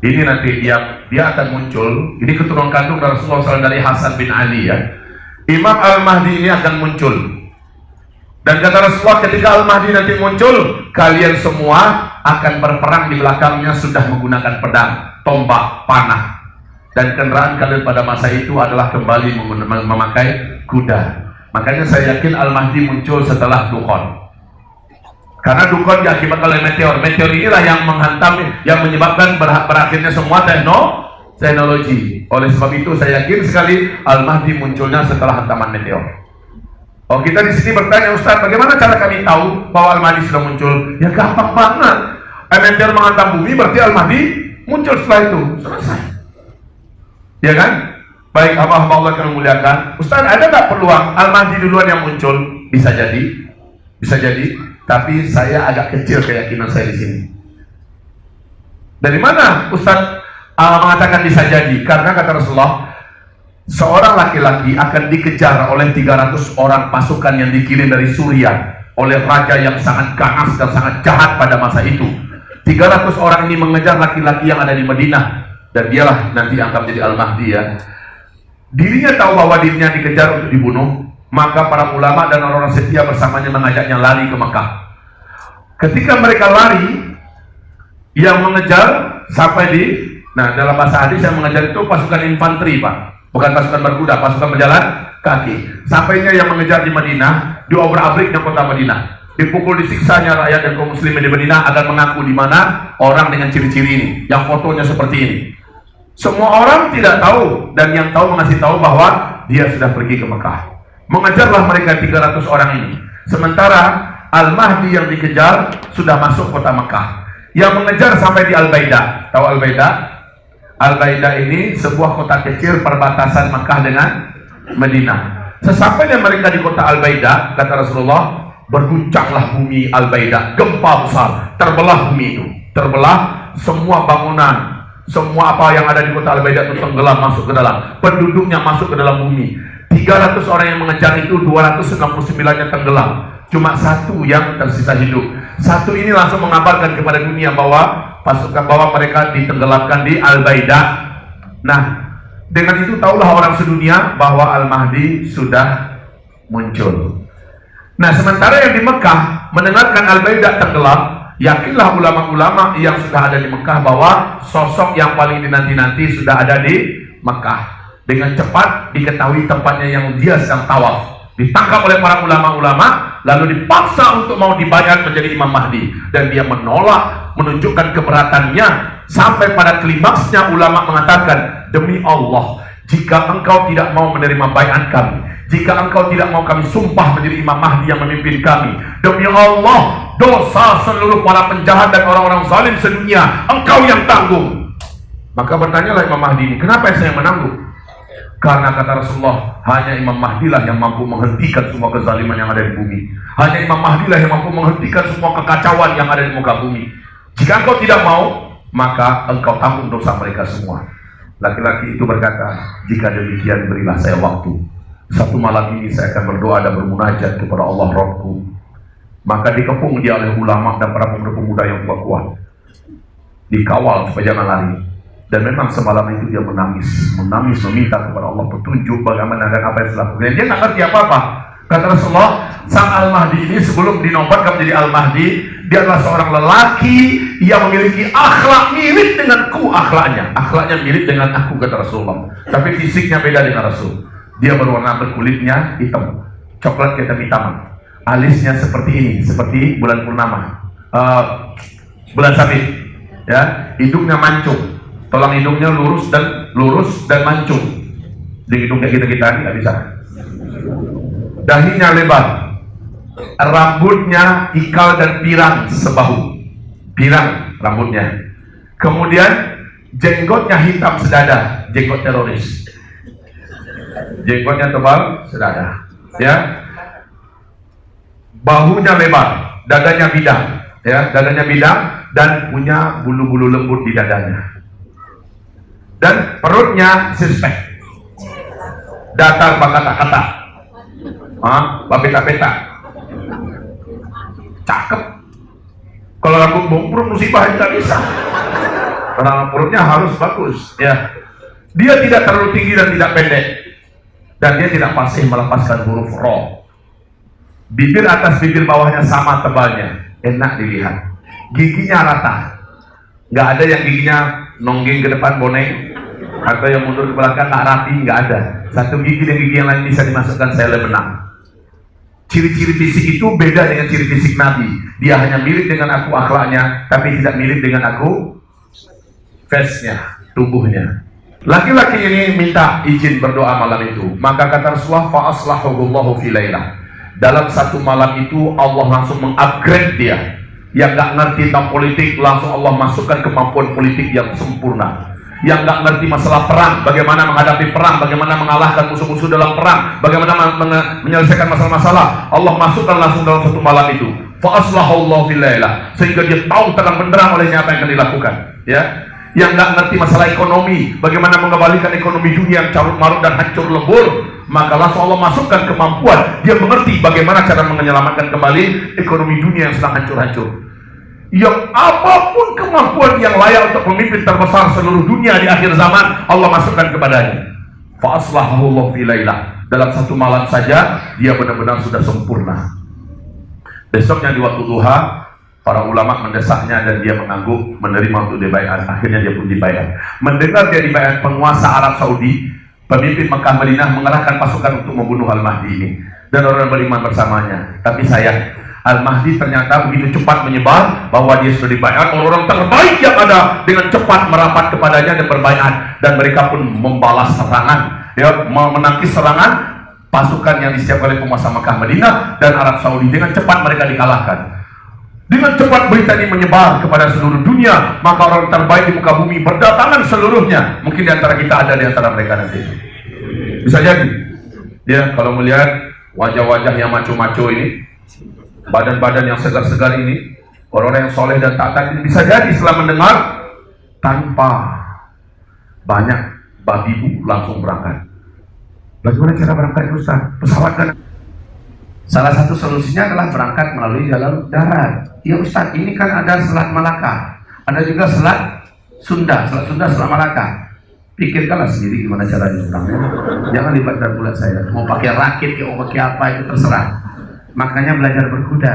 Ini nanti dia akan muncul. Ini keturunan kandung Rasulullah SAW dari Hasan bin Ali ya. Imam Al-Mahdi ini akan muncul. Dan kata Rasulullah ketika Al-Mahdi nanti muncul, kalian semua akan berperang di belakangnya sudah menggunakan pedang, tombak, panah. Dan kendaraan kalian pada masa itu adalah kembali memakai kuda. Makanya saya yakin Al-Mahdi muncul setelah Dukhan. Karena Dukhan diakibatkan oleh meteor. Meteor inilah yang menghantam, yang menyebabkan berakhirnya semua teknologi. Oleh sebab itu saya yakin sekali Al-Mahdi munculnya setelah hantaman meteor. Oh, kita di sini bertanya, Ustaz, bagaimana cara kami tahu bahwa Al-Mahdi sudah muncul? Ya gampang banget. Meteor menghantam bumi, berarti Al-Mahdi muncul setelah itu. Selesai. Ya kan? Baik, hamba-hamba Allah yang memuliakan. Ustaz, ada nggak peluang Al-Mahdi duluan yang muncul? Bisa jadi. Bisa jadi. Tapi saya agak kecil keyakinan saya di sini. Dari mana Ustaz mengatakan bisa jadi? Karena kata Rasulullah, seorang laki-laki akan dikejar oleh 300 orang pasukan yang dikirim dari Suriah oleh raja yang sangat ganas dan sangat jahat pada masa itu. 300 orang ini mengejar laki-laki yang ada di Madinah, dan dialah nanti akan menjadi Al-Mahdi ya. Dirinya tahu bahwa dirinya dikejar untuk dibunuh, maka para ulama dan orang-orang setia bersamanya mengajaknya lari ke Mekah. Ketika mereka lari, yang mengejar sampai dalam bahasa hadis yang mengejar itu pasukan infanteri, Pak. Bukan pasukan berkuda, pasukan berjalan kaki. Sampainya yang mengejar di Madinah, diobrak-abriknya kota Madinah. Dipukul, disiksanya rakyat dan kaum muslimin di Madinah agar mengaku di mana orang dengan ciri-ciri ini, yang fotonya seperti ini. Semua orang tidak tahu, dan yang tahu mengasih tahu bahwa dia sudah pergi ke Mekah. Mengejarlah mereka 300 orang ini. Sementara Al-Mahdi yang dikejar sudah masuk kota Mekah. Yang mengejar sampai di Al-Baidah. Tahu Al-Baidah? Al-Baidah ini sebuah kota kecil perbatasan Mekah dengan Madinah. Sesampainya mereka di kota Al-Baidah, kata Rasulullah, berguncanglah bumi Al-Baidah, gempa besar, terbelah bumi itu, terbelah, semua bangunan, semua apa yang ada di kota Al-Baidah itu tenggelam masuk ke dalam, penduduknya masuk ke dalam bumi. 300 orang yang mengejar itu, 299-nya tenggelam, cuma satu yang tersisa hidup. Satu ini langsung mengabarkan kepada dunia bahwa pasukan bahwa mereka ditenggelamkan di Al-Baidah. Nah, dengan itu tahulah orang sedunia bahwa Al-Mahdi sudah muncul. Nah, sementara yang di Mekah mendengarkan Al-Baidah tenggelam, yakinlah ulama-ulama yang sudah ada di Mekah bahwa sosok yang paling dinanti-nanti sudah ada di Mekah. Dengan cepat diketahui tempatnya yang dia sedang tawaf. Ditangkap oleh para ulama-ulama, lalu dipaksa untuk mau dibayar menjadi Imam Mahdi. Dan dia menolak, menunjukkan keberatannya. Sampai pada klimaksnya ulama mengatakan, demi Allah, jika engkau tidak mau menerima baiat kami, jika engkau tidak mau kami sumpah menjadi Imam Mahdi yang memimpin kami, demi Allah, dosa seluruh para penjahat dan orang-orang zalim sedunia engkau yang tanggung. Maka bertanyalah Imam Mahdi ini, kenapa saya menanggung? Karena kata Rasulullah, hanya Imam Mahdi lah yang mampu menghentikan semua kezaliman yang ada di bumi. Hanya Imam Mahdi lah yang mampu menghentikan semua kekacauan yang ada di muka bumi. Jika engkau tidak mau, maka engkau tanggung dosa mereka semua. Laki-laki itu berkata, jika demikian berilah saya waktu. Satu malam ini saya akan berdoa dan bermunajat kepada Allah Rabbku. Maka dikepung dia oleh ulama dan para pemuda-pemuda yang kuat-kuat. Dikawal supaya jangan lari. Dan memang semalam itu dia menangis meminta kepada Allah petunjuk bagaimana dan apa yang harus dilakukan. Dia nggak ngerti apa-apa. Kata Rasulullah, sang Al-Mahdi ini sebelum dinobatkan menjadi Al-Mahdi, dia adalah seorang lelaki yang memiliki akhlak mirip denganku akhlaknya. Akhlaknya mirip dengan aku, kata Rasulullah. Tapi fisiknya beda dengan Rasul. Dia berwarna berkulitnya hitam, coklat kehitam-hitaman. Alisnya seperti ini, seperti bulan purnama, bulan sabit. Ya, hidungnya mancung. Tulang hidungnya lurus dan mancung. Di hidung kayak kita nggak bisa. Dahinya lebar, rambutnya ikal dan pirang sebahu, pirang rambutnya. Kemudian jenggotnya hitam sedada, jenggot teroris. Jenggotnya tebal sedada. Ya, bahunya lebar, dadanya bidang. Ya, dadanya bidang dan punya bulu-bulu lembut di dadanya. Dan perutnya suspek, datar bakata-kata, bapeta-peta, cakep. Kalau rambut bongprung musibah tidak bisa, karena perutnya harus bagus. Ya, dia tidak terlalu tinggi dan tidak pendek, dan dia tidak fasih melepaskan huruf ro. Bibir atas bibir bawahnya sama tebalnya, enak dilihat. Giginya rata, nggak ada yang giginya nonggeng ke depan boneng atau yang mundur ke belakang nggak rapi, nggak ada. Satu gigi dan gigi yang lain bisa dimasukkan sele benang. Ciri-ciri fisik itu beda dengan ciri fisik Nabi. Dia hanya mirip dengan aku akhlaknya, tapi tidak mirip dengan aku face-nya, tubuhnya. Laki-laki ini minta izin berdoa malam itu. Maka kata Rasulullah, fa aslahahullahu fi lailah. Dalam satu malam itu Allah langsung mengupgrade dia. Yang nggak ngerti tentang politik, langsung Allah masukkan kemampuan politik yang sempurna. Yang nggak ngerti masalah perang, bagaimana menghadapi perang, bagaimana mengalahkan musuh-musuh dalam perang, bagaimana menyelesaikan masalah-masalah, Allah masukkan langsung dalam satu malam itu. Fa aslahahullahu fi lailah, sehingga dia tahu terang benderang olehnya apa yang akan dilakukan. Ya, yang nggak ngerti masalah ekonomi, bagaimana mengembalikan ekonomi dunia yang carut marut dan hancur lebur, maka langsung Allah masukkan kemampuan. Dia mengerti bagaimana cara menyelamatkan kembali ekonomi dunia yang sedang hancur-hancur. Yang apapun kemampuan yang layak untuk pemimpin terbesar seluruh dunia di akhir zaman, Allah masukkan kepadanya. Fa aslahahullahu fi lailah. Dalam satu malam saja dia benar-benar sudah sempurna. Besoknya di waktu duha, para ulama mendesaknya dan dia mengangguk menerima untuk dibaiat. Akhirnya dia pun dibaiat. Mendengar dia dibaiat, penguasa Arab Saudi, pemimpin Mekah Madinah mengerahkan pasukan untuk membunuh Al-Mahdi ini dan orang beriman bersamanya. Tapi sayang, Al-Mahdi ternyata begitu cepat menyebar bahwa dia sudah dibaiat. Orang-orang terbaik yang ada dengan cepat merapat kepadanya dan berbaiat, dan mereka pun membalas serangan, ya, menangkis serangan pasukan yang disiapkan oleh penguasa Mekah Madinah dan Arab Saudi. Dengan cepat mereka dikalahkan. Dengan cepat berita ini menyebar kepada seluruh dunia, maka orang terbaik di muka bumi berdatangan seluruhnya. Mungkin di antara kita ada di antara mereka nanti. Bisa jadi. Ya, kalau melihat wajah-wajah yang maco-maco ini, badan-badan yang segar-segar ini, orang-orang yang soleh dan taat ini, bisa jadi setelah mendengar tanpa banyak babi bu langsung berangkat. Bagaimana cara berangkat Ustaz? Pesawat kan? Salah satu solusinya adalah berangkat melalui jalur darat. Ya Ustaz, ini kan ada Selat Malaka, ada juga Selat Sunda, Selat Malaka. Pikirkanlah sendiri gimana caranya orangnya. Jangan libatkan pula saya. Mau pakai rakit, mau pakai apa itu terserah. Makanya belajar berkuda.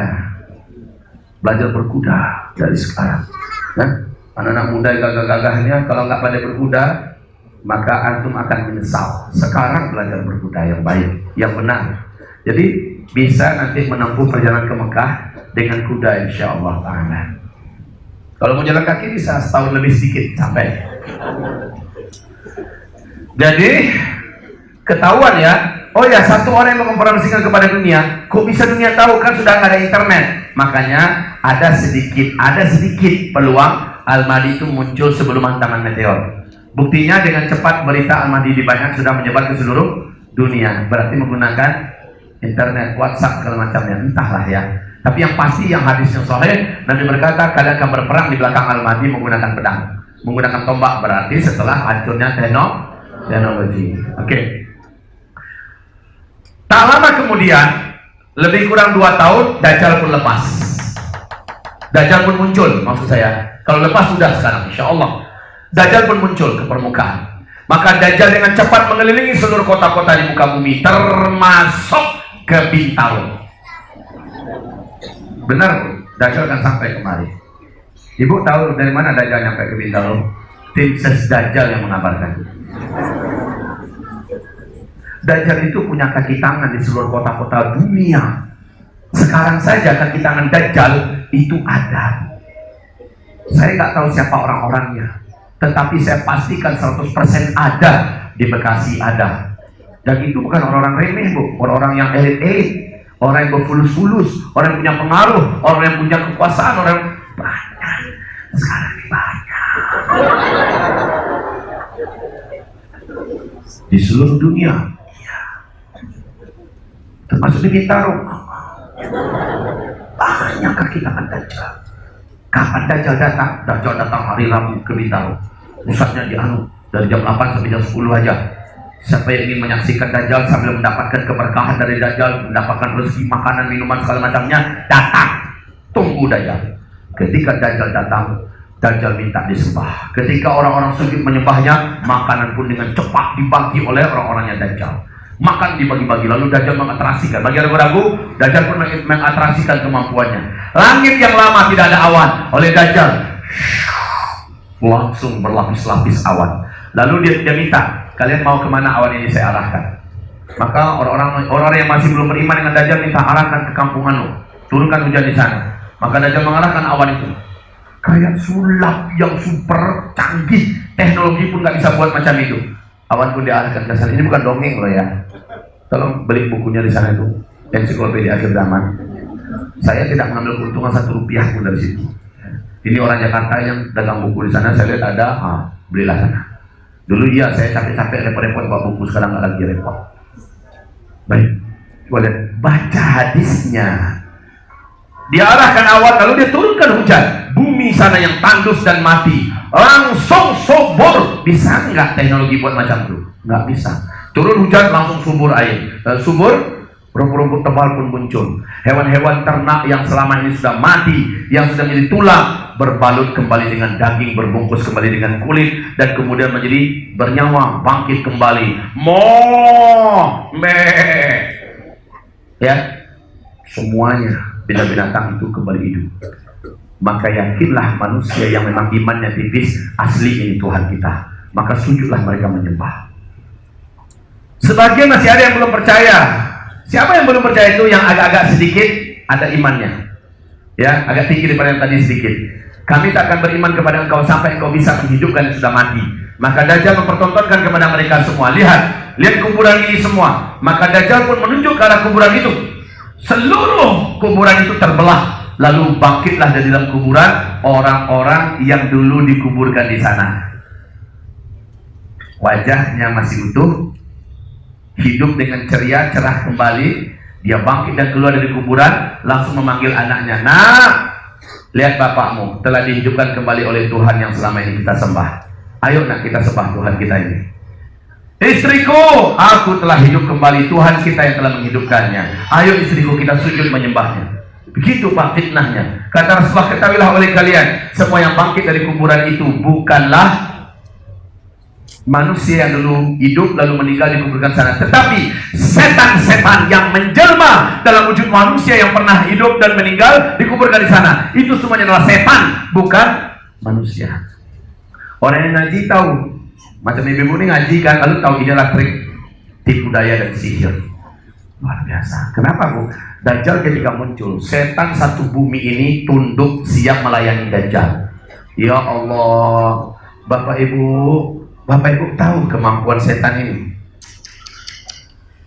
Belajar berkuda dari sekarang. Nah, anak-anak muda yang gagah-gagahnya kalau nggak pada berkuda, maka antum akan menyesal. Sekarang belajar berkuda yang baik, yang benar. Jadi bisa nanti menempuh perjalanan ke Mekah dengan kuda insya Allah ta'ala. Kalau mau jalan kaki bisa setahun lebih sedikit sampai. Jadi ketahuan ya, oh ya, satu orang yang mempromosikan kepada dunia, kok bisa dunia tahu, kan sudah nggak ada internet. Makanya ada sedikit peluang Al-Mahdi itu muncul sebelum hantaman meteor. Buktinya dengan cepat berita Al-Mahdi di Banyak sudah menyebar ke seluruh dunia. Berarti menggunakan internet, WhatsApp, segala macamnya, entahlah ya. Tapi yang pasti, yang hadisnya sahih, Nabi berkata kalian akan berperang di belakang Al-Mahdi menggunakan pedang, menggunakan tombak. Berarti setelah hancurnya teknologi. Oke. Tak lama kemudian, lebih kurang 2 tahun, Dajjal pun lepas. Dajjal pun muncul, maksud saya. Kalau lepas sudah sekarang, insya Allah. Dajjal pun muncul ke permukaan. Maka Dajjal dengan cepat mengelilingi seluruh kota-kota di muka bumi, termasuk ke Bintaro. Benar, Dajjal akan sampai kemari. Ibu tahu dari mana Dajjal sampai ke Bintaro? Tim ses Dajjal yang mengabarkan. Dajjal itu punya kaki tangan di seluruh kota-kota dunia. Sekarang saja kaki tangan Dajjal itu ada. Saya nggak tahu siapa orang-orangnya, tetapi saya pastikan 100% ada di Bekasi ada. Dan itu bukan orang-orang remeh, Bu. Orang-orang yang elit-elit, orang yang berfulus-fulus, orang yang punya pengaruh, orang yang punya kekuasaan, orang yang banyak. Sekarang ini banyak. Di seluruh dunia, ya. Termasuk di Bintaro. Banyak kaki tangan Dajjal. Kapan Dajjal datang? Dajjal datang hari Rabu ke Bintaro. Pusatnya di Anu, dari jam 8 sampai jam 10 aja. Siapa yang ingin menyaksikan Dajjal sambil mendapatkan keberkahan dari Dajjal, mendapatkan rezeki, makanan, minuman, segala macamnya, datang. Tunggu Dajjal. Ketika Dajjal datang, Dajjal minta disembah. Ketika orang-orang sujud menyembahnya, makanan pun dengan cepat dibagi oleh orang-orangnya Dajjal. Makan dibagi-bagi, lalu Dajjal mengatrasikan. Bagi ragu-ragu, Dajjal pun mengatrasikan kemampuannya. Langit yang lama tidak ada awan, oleh Dajjal langsung berlapis-lapis awan. Lalu dia minta, kalian mau kemana awan ini saya arahkan. Maka orang-orang yang masih belum beriman dengan Dajjal minta, arahkan ke kampung Anu, turunkan hujan di sana. Maka Dajjal mengarahkan awan itu. Kayak sulap yang super canggih, teknologi pun nggak bisa buat macam itu. Awan pun diarahkan ke sana. Ini bukan dongeng loh ya. Tolong beli bukunya di sana itu, Ensiklopedia Akhir Zaman. Saya tidak mengambil keuntungan 1 rupiah pun dari situ. Ini orang Jakarta yang dagang buku di sana, saya lihat ada, belilah sana. Dulu iya, saya capek-capek repot-repot bawa buku, sekarang nggak lagi repot. Baik, coba lihat, baca hadisnya. Dia arahkan awan, lalu dia turunkan hujan. Bumi sana yang tandus dan mati langsung subur. Bisa nggak teknologi buat macam itu? Nggak bisa. Turun hujan langsung subur air. Subur, rumput-rumput tebal pun muncul. Hewan-hewan ternak yang selama ini sudah mati, yang sudah menjadi tulang, berbalut kembali dengan daging, berbungkus kembali dengan kulit, dan kemudian menjadi bernyawa, bangkit kembali. Ya, semuanya binatang itu kembali hidup. Maka yakinlah manusia yang memang imannya tipis, asli ini Tuhan kita, maka sujudlah mereka menyembah. Sebagian masih ada yang belum percaya. Siapa yang belum percaya itu? Yang agak-agak sedikit ada imannya, ya, agak tinggi daripada yang tadi sedikit. Kami tak akan beriman kepada engkau sampai engkau bisa menghidupkan yang sudah mati. Maka Dajjal mempertontonkan kepada mereka semua, lihat kuburan ini semua. Maka Dajjal pun menunjuk ke arah kuburan itu. Seluruh kuburan itu terbelah, lalu bangkitlah dari dalam kuburan orang-orang yang dulu dikuburkan di sana. Wajahnya masih utuh, hidup dengan ceria, cerah kembali. Dia bangkit dan keluar dari kuburan, langsung memanggil anaknya. Nak, lihat bapakmu telah dihidupkan kembali oleh Tuhan yang selama ini kita sembah. Ayo nak kita sembah Tuhan kita ini. Istriku, aku telah hidup kembali, Tuhan kita yang telah menghidupkannya. Ayo istriku, kita sujud menyembahnya. Begitu Pak fitnahnya. Kata Rasulullah, ketahuilah oleh kalian, semua yang bangkit dari kuburan itu bukanlah manusia yang dulu hidup lalu meninggal dikuburkan sana. Tetapi setan-setan yang menjelma dalam wujud manusia yang pernah hidup dan meninggal dikuburkan di sana, itu semuanya adalah setan, bukan manusia. Orang yang ngaji tahu, macam ibu ini ngaji kan, lalu tahu inilah trik tipu daya dan sihir. Luar biasa. Kenapa Bu? Dajjal ketika muncul, setan satu bumi ini tunduk siap melayani Dajjal. Ya Allah, Bapak Ibu tahu kemampuan setan ini.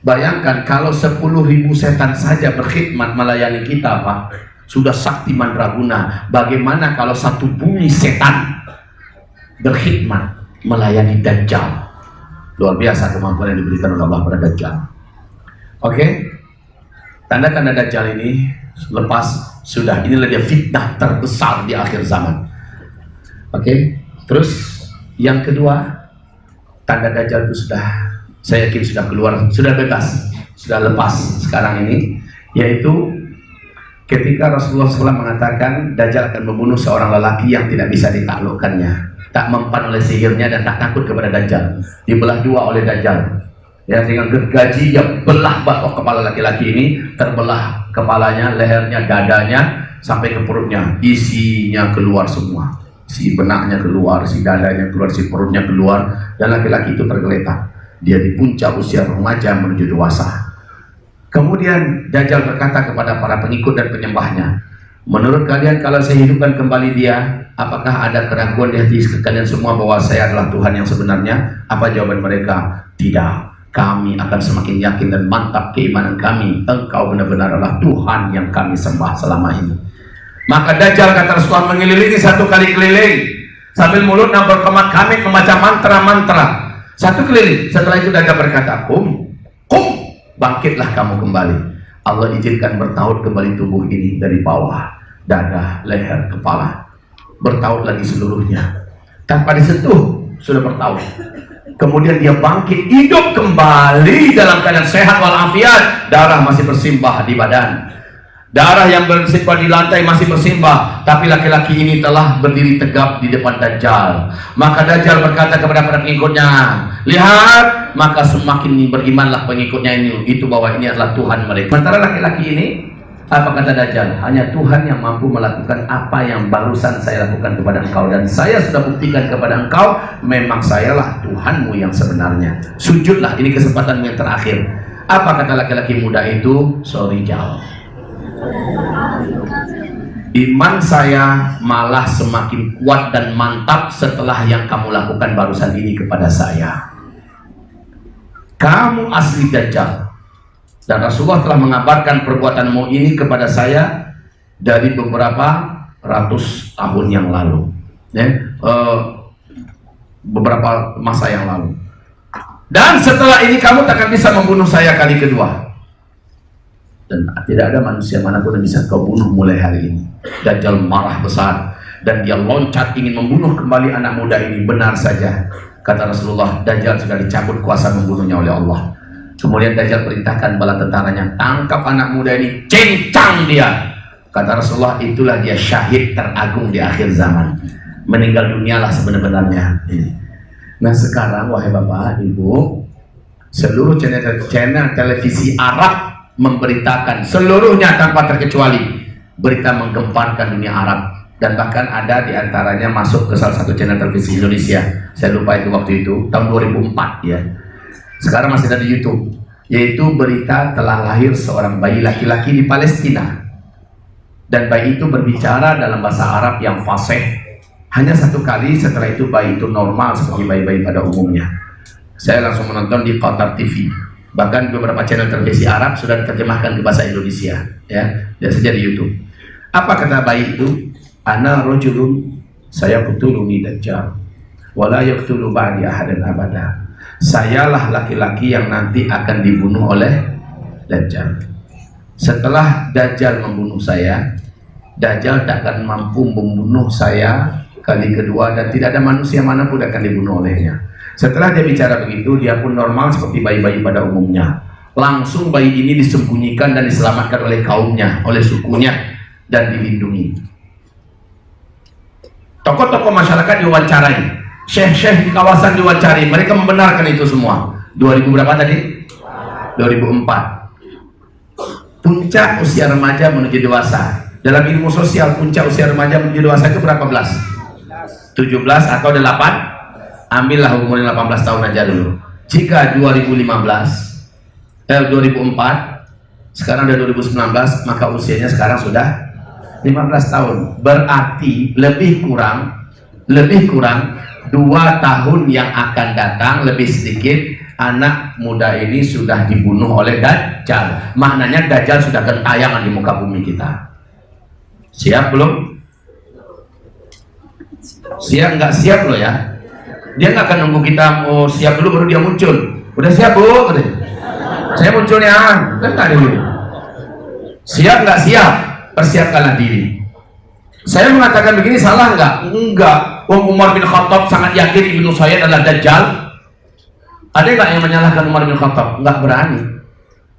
Bayangkan kalau 10.000 setan saja berkhidmat melayani kita, Pak, sudah sakti mandraguna. Bagaimana kalau satu bumi setan berkhidmat melayani Dajjal? Luar biasa kemampuan yang diberikan oleh Allah pada Dajjal. Oke, tanda-tanda Dajjal ini lepas sudah, inilah dia fitnah terbesar di akhir zaman. Oke, terus yang kedua, tanda Dajjal itu sudah, saya yakin sudah keluar, sudah bebas, sudah lepas sekarang ini, yaitu ketika Rasulullah SAW mengatakan Dajjal akan membunuh seorang lelaki yang tidak bisa ditaklukkannya, tak mempan oleh sihirnya dan tak takut kepada Dajjal, dibelah dua oleh Dajjal. Ya, dengan gergaji dia belah batok kepala laki-laki ini, terbelah kepalanya, lehernya, dadanya, sampai ke perutnya, isinya keluar semua. Si benaknya keluar, si dadanya keluar, si perutnya keluar, dan laki-laki itu tergeletak. Dia di puncak usia remaja menuju dewasa. Kemudian Dajjal berkata kepada para pengikut dan penyembahnya, menurut kalian kalau saya hidupkan kembali dia, apakah ada keraguan di hati kalian semua bahwa saya adalah Tuhan yang sebenarnya? Apa jawaban mereka? Tidak. Kami akan semakin yakin dan mantap keimanan kami. Engkau benar-benar adalah Tuhan yang kami sembah selama ini. Maka Dajjal, kata Rasulullah, mengelilingi satu kali keliling sambil mulutnya berkemat kamit membaca mantra-mantra. Satu keliling. Setelah itu Dajjal berkata, kum, bangkitlah kamu kembali. Allah izinkan bertaut kembali tubuh ini dari bawah, dada, leher, kepala. Bertaut lagi seluruhnya. Tanpa disentuh, sudah bertaut. Kemudian dia bangkit, hidup kembali dalam keadaan sehat walafiat. Darah masih bersimbah di badan. Darah yang bersimbah di lantai masih bersimbah, tapi laki-laki ini telah berdiri tegap di depan Dajjal. Maka Dajjal berkata kepada para pengikutnya, lihat, maka semakin berimanlah pengikutnya ini, itu bahwa ini adalah Tuhan mereka. Sementara laki-laki ini, apa kata Dajjal? Hanya Tuhan yang mampu melakukan apa yang barusan saya lakukan kepada engkau, dan saya sudah buktikan kepada engkau, memang sayalah Tuhanmu yang sebenarnya. Sujudlah, ini kesempatanmu yang terakhir. Apa kata laki-laki muda itu? Sorry Jal, iman saya malah semakin kuat dan mantap setelah yang kamu lakukan barusan ini kepada saya. Kamu asli Dajjal, dan Rasulullah telah mengabarkan perbuatanmu ini kepada saya dari beberapa ratus tahun yang lalu, ya, beberapa masa yang lalu. Dan setelah ini kamu takkan bisa membunuh saya kali kedua. Dan tidak ada manusia manapun yang bisa kau bunuh mulai hari ini. Dajjal marah besar dan dia loncat ingin membunuh kembali anak muda ini. Benar saja, kata Rasulullah, Dajjal sudah dicabut kuasa membunuhnya oleh Allah. Kemudian Dajjal perintahkan bala tentaranya, tangkap anak muda ini, cincang dia. Kata Rasulullah, itulah dia syahid teragung di akhir zaman. Meninggal dunialah sebenarnya. Nah sekarang wahai Bapak Ibu, seluruh channel televisi Arab memberitakan seluruhnya tanpa terkecuali berita menggemparkan dunia Arab, dan bahkan ada diantaranya masuk ke salah satu channel televisi Indonesia. Saya lupa itu waktu itu tahun 2004 ya. Sekarang masih ada di YouTube, yaitu berita telah lahir seorang bayi laki-laki di Palestina, dan bayi itu berbicara dalam bahasa Arab yang fasih. Hanya satu kali, setelah itu bayi itu normal seperti bayi-bayi pada umumnya. Saya langsung menonton di Qatar TV. Bahkan beberapa channel televisi Arab sudah diterjemahkan ke bahasa Indonesia, ya, dan saja di YouTube. Apa kata bayi itu? Ana rajulun sayaqtuluni Dajjal wala yaqtulu ba'di ahadan abada. Sayalah laki-laki yang nanti akan dibunuh oleh Dajjal. Setelah Dajjal membunuh saya, Dajjal tak akan mampu membunuh saya kali kedua, dan tidak ada manusia manapun akan dibunuh olehnya. Setelah dia bicara begitu, dia pun normal seperti bayi-bayi pada umumnya. Langsung bayi ini disembunyikan dan diselamatkan oleh kaumnya, oleh sukunya, dan dilindungi. Tokoh-tokoh masyarakat diwawancarai. syekh-syekh di kawasan Diwacari, mereka membenarkan itu semua. 2000 berapa tadi? 2004. Puncak usia remaja menuju dewasa. Dalam ilmu sosial, puncak usia remaja menuju dewasa itu berapa belas? 17 atau 8? Ambillah umurnya 18 tahun aja dulu. Jika 2004, sekarang udah 2019, maka usianya sekarang sudah 15 tahun. Berarti lebih kurang 2 tahun yang akan datang, lebih sedikit, anak muda ini sudah dibunuh oleh Dajjal. Maknanya Dajjal sudah gentayangan di muka bumi kita. Siap belum? Siap nggak siap loh ya? Dia nggak akan nunggu kita mau siap dulu baru dia muncul. Udah siap bu? Saya munculnya kan nggak ada dulu. Siap nggak siap? Persiapkanlah diri. Saya mengatakan begini salah nggak? Enggak. Umar bin Khattab sangat yakin Ibnu Sayyid adalah Dajjal. Ada nggak yang menyalahkan Umar bin Khattab? Nggak berani.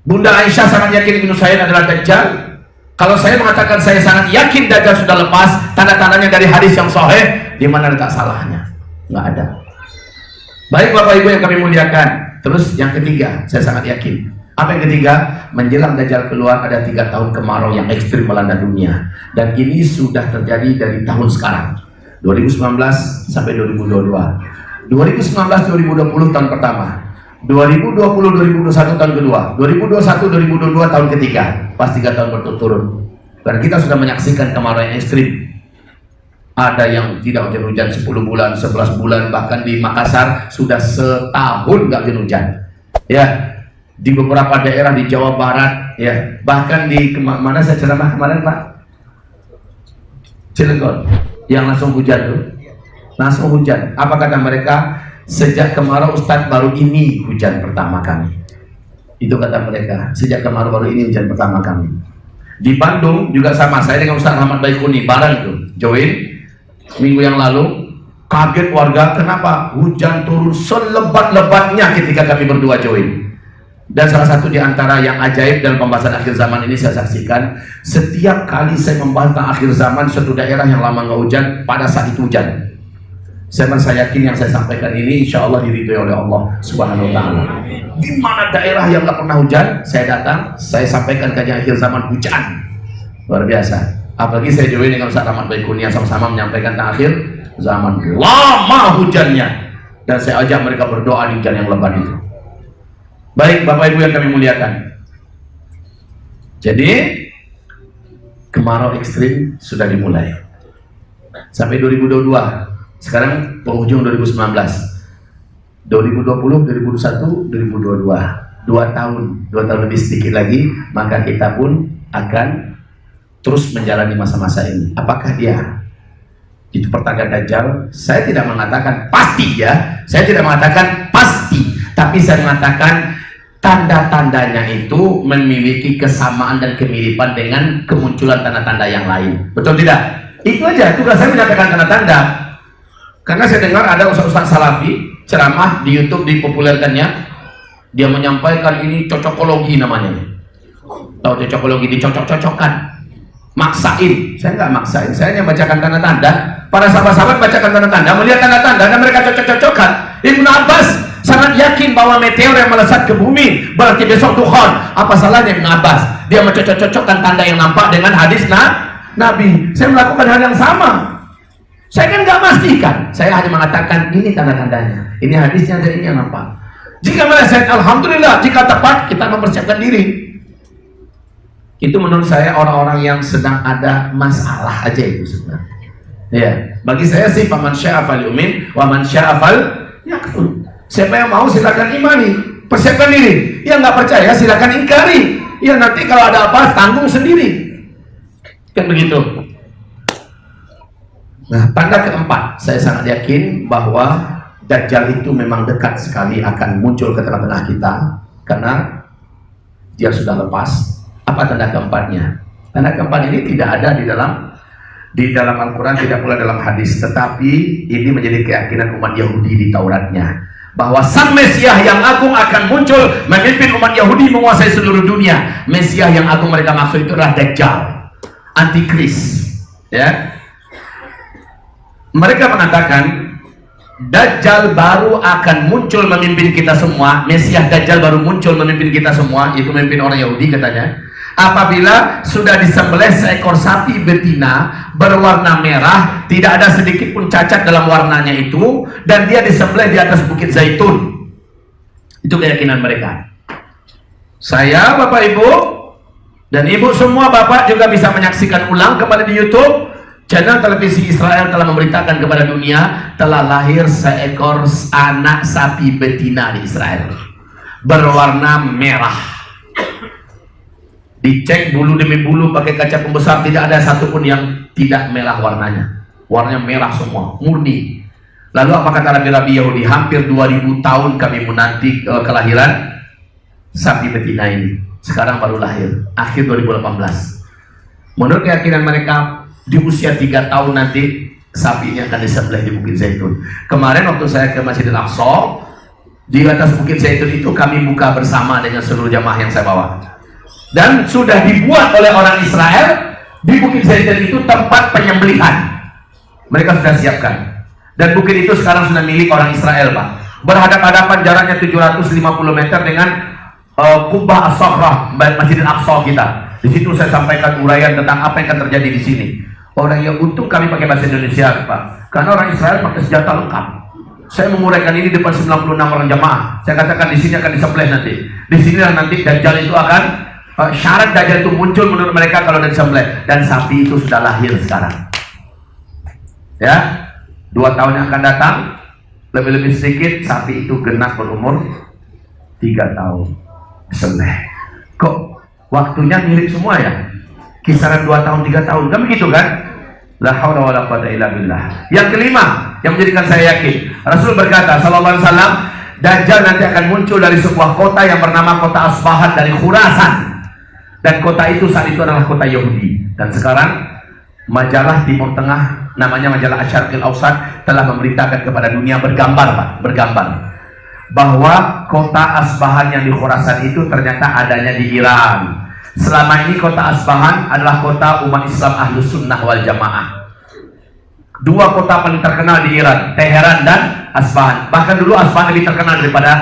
Bunda Aisyah sangat yakin Ibnu Sayyid adalah Dajjal. Kalau saya mengatakan saya sangat yakin Dajjal sudah lepas, tanda-tandanya dari hadis yang sahih, di mana letak salahnya? Nggak ada. Baik Bapak Ibu yang kami muliakan. Terus yang ketiga, saya sangat yakin. Apa yang ketiga? Menjelang Dajjal keluar ada 3 tahun kemarau yang ekstrim melanda dunia. Dan ini sudah terjadi dari tahun sekarang. 2019 sampai 2022. 2019-2020 tahun pertama. 2020-2021 tahun kedua. 2021-2022 tahun ketiga. Pas 3 tahun berturut-turut. Dan kita sudah menyaksikan kemarau yang ekstrim. Ada yang tidak hujan-hujan 10 bulan, 11 bulan, bahkan di Makassar sudah setahun nggak hujan-hujan. Ya, di beberapa daerah di Jawa Barat, ya, bahkan di mana saya ceramah kemarin Pak? Cilegon, yang langsung hujan tuh, langsung hujan. Apa kata mereka? Sejak kemarau Ustadz baru ini hujan pertama kami. Itu kata mereka. Sejak kemarau baru ini hujan pertama kami. Di Bandung juga sama. Saya dengan Ustadz Ahmad Baikuni bareng tuh, join. Minggu yang lalu kaget warga, kenapa hujan turun selebat-lebatnya ketika kami berdua join. Dan salah satu di antara yang ajaib dalam pembahasan akhir zaman ini saya saksikan, setiap kali saya membahas tentang akhir zaman suatu daerah yang lama nggak hujan, pada saat itu hujan. Saya yakin yang saya sampaikan ini insya Allah diridhoi oleh Allah Subhanahu Wa Taala. Di mana daerah yang nggak pernah hujan, saya datang, saya sampaikan kajian akhir zaman hujan, luar biasa. Apalagi saya join dengan Ustaz Ahmad Baikuni yang sama-sama menyampaikan tentang akhir zaman, lama hujannya, dan saya ajak mereka berdoa di hujan yang lebat itu. Baik Bapak Ibu yang kami muliakan, jadi kemarau ekstrim sudah dimulai sampai 2022. Sekarang penghujung 2019, 2020, 2021, 2022, 2 tahun lebih sedikit lagi, maka kita pun akan terus menjalani masa-masa ini. Apakah dia itu pertanda Dajjal? Saya tidak mengatakan pasti ya, saya tidak mengatakan pasti, tapi saya mengatakan tanda-tandanya itu memiliki kesamaan dan kemiripan dengan kemunculan tanda-tanda yang lain. Betul tidak? Itu aja, tugas saya menyampaikan tanda-tanda. Karena saya dengar ada ustaz-ustaz salafi ceramah di YouTube dipopulerkannya, dia menyampaikan ini cocokologi namanya. Tahu cocokologi, dicocok-cocokkan, maksain. Saya nggak maksain, saya hanya bacakan tanda-tanda. Para sahabat-sahabat bacakan tanda-tanda, melihat tanda-tanda dan mereka cocok-cocokkan. Ibnu Abbas sangat yakin bahwa meteor yang melesat ke bumi berarti besok Tuhan. Apa salahnya Ibnu Abbas? Dia mencocok-cocokkan tanda yang nampak dengan hadis Nabi. Saya melakukan hal yang sama. Saya kan nggak pastikan, saya hanya mengatakan ini tanda-tandanya, ini hadisnya dan ini yang nampak. Jika meleset, alhamdulillah. Jika tepat, kita mempersiapkan diri. Itu menurut saya orang-orang yang sedang ada masalah aja itu sebenarnya. Ya, bagi saya sih faman syaa falyu'min wa man syaa falyakfur. Siapa yang mau silakan imani, persiapkan diri. Yang nggak percaya silakan ingkari. Ya nanti kalau ada apa tanggung sendiri. Kan begitu. Nah, tanda keempat, saya sangat yakin bahwa Dajjal itu memang dekat sekali akan muncul ke tengah-tengah kita karena dia sudah lepas. Apa tanda keempatnya? Tanda keempat ini tidak ada di dalam Al-Quran, tidak pula dalam hadis, tetapi ini menjadi keyakinan umat Yahudi di Tauratnya, bahwa sang Mesias yang agung akan muncul memimpin umat Yahudi menguasai seluruh dunia. Mesias yang agung mereka maksud itu adalah Dajjal, Antikris, ya. Mereka mengatakan Dajjal baru akan muncul memimpin kita semua. Mesias Dajjal baru muncul memimpin kita semua, itu memimpin orang Yahudi katanya, apabila sudah disembelih seekor sapi betina berwarna merah, tidak ada sedikit pun cacat dalam warnanya itu, dan dia disembelih di atas bukit Zaitun. Itu keyakinan mereka. Saya, Bapak Ibu dan Ibu semua, Bapak juga bisa menyaksikan ulang kembali di YouTube. Channel televisi Israel telah memberitakan kepada dunia telah lahir seekor anak sapi betina di Israel berwarna merah. Dicek bulu demi bulu pakai kaca pembesar, tidak ada satupun yang tidak merah warnanya. Warnanya merah semua, murni. Lalu apa kata rabi-rabi Yahudi? Hampir 2000 tahun kami menanti kelahiran sapi betina ini. Sekarang baru lahir, akhir 2018. Menurut keyakinan mereka, di usia 3 tahun nanti sapinya akan disembelih di Bukit Zaitun. Kemarin waktu saya ke Masjidil Aqsa, di atas Bukit Zaitun itu kami buka bersama dengan seluruh jamaah yang saya bawa. Dan sudah dibuat oleh orang Israel di Bukit Zaitun itu tempat penyembelihan. Mereka sudah siapkan. Dan bukit itu sekarang sudah milik orang Israel, Pak. Berhadap-hadapan jaraknya 750 meter dengan Kubah As-Sakhrah, Masjidil Aqsa kita. Di situ saya sampaikan uraian tentang apa yang akan terjadi di sini. Orang yang untung kami pakai bahasa Indonesia, Pak, karena orang Israel pakai senjata lengkap. Saya menguraikan ini depan 96 orang jamaah. Saya katakan di sini akan disembelih nanti. Di sinilah nanti Dajjal itu akan syarat Dajjal itu muncul menurut mereka kalau disembelih. Dan sapi itu sudah lahir sekarang. Ya, 2 tahun yang akan datang, lebih-lebih sedikit sapi itu genap berumur 3 tahun disembelih. Kok waktunya mirip semua ya? Kisaran 2 tahun 3 tahun, kan begitu kan? La haula wala quwata illa billah. Yang kelima yang menjadikan saya yakin, Rasul berkata sallallahu alaihi wasallam, Dajjal nanti akan muncul dari sebuah kota yang bernama kota Asbahan dari Khurasan. Dan kota itu saat itu adalah kota Yahudi. Dan sekarang majalah Timur Tengah, namanya majalah Asy-Syarqil Awsat, telah memberitakan kepada dunia bergambar, Pak, bergambar bahwa kota Asbahan yang di Khurasan itu ternyata adanya di Iran. Selama ini kota Asbahan adalah kota umat Islam Ahlus Sunnah wal Jamaah. 2 kota paling terkenal di Iran, Teheran dan Asbahan. Bahkan dulu Asbahan lebih terkenal daripada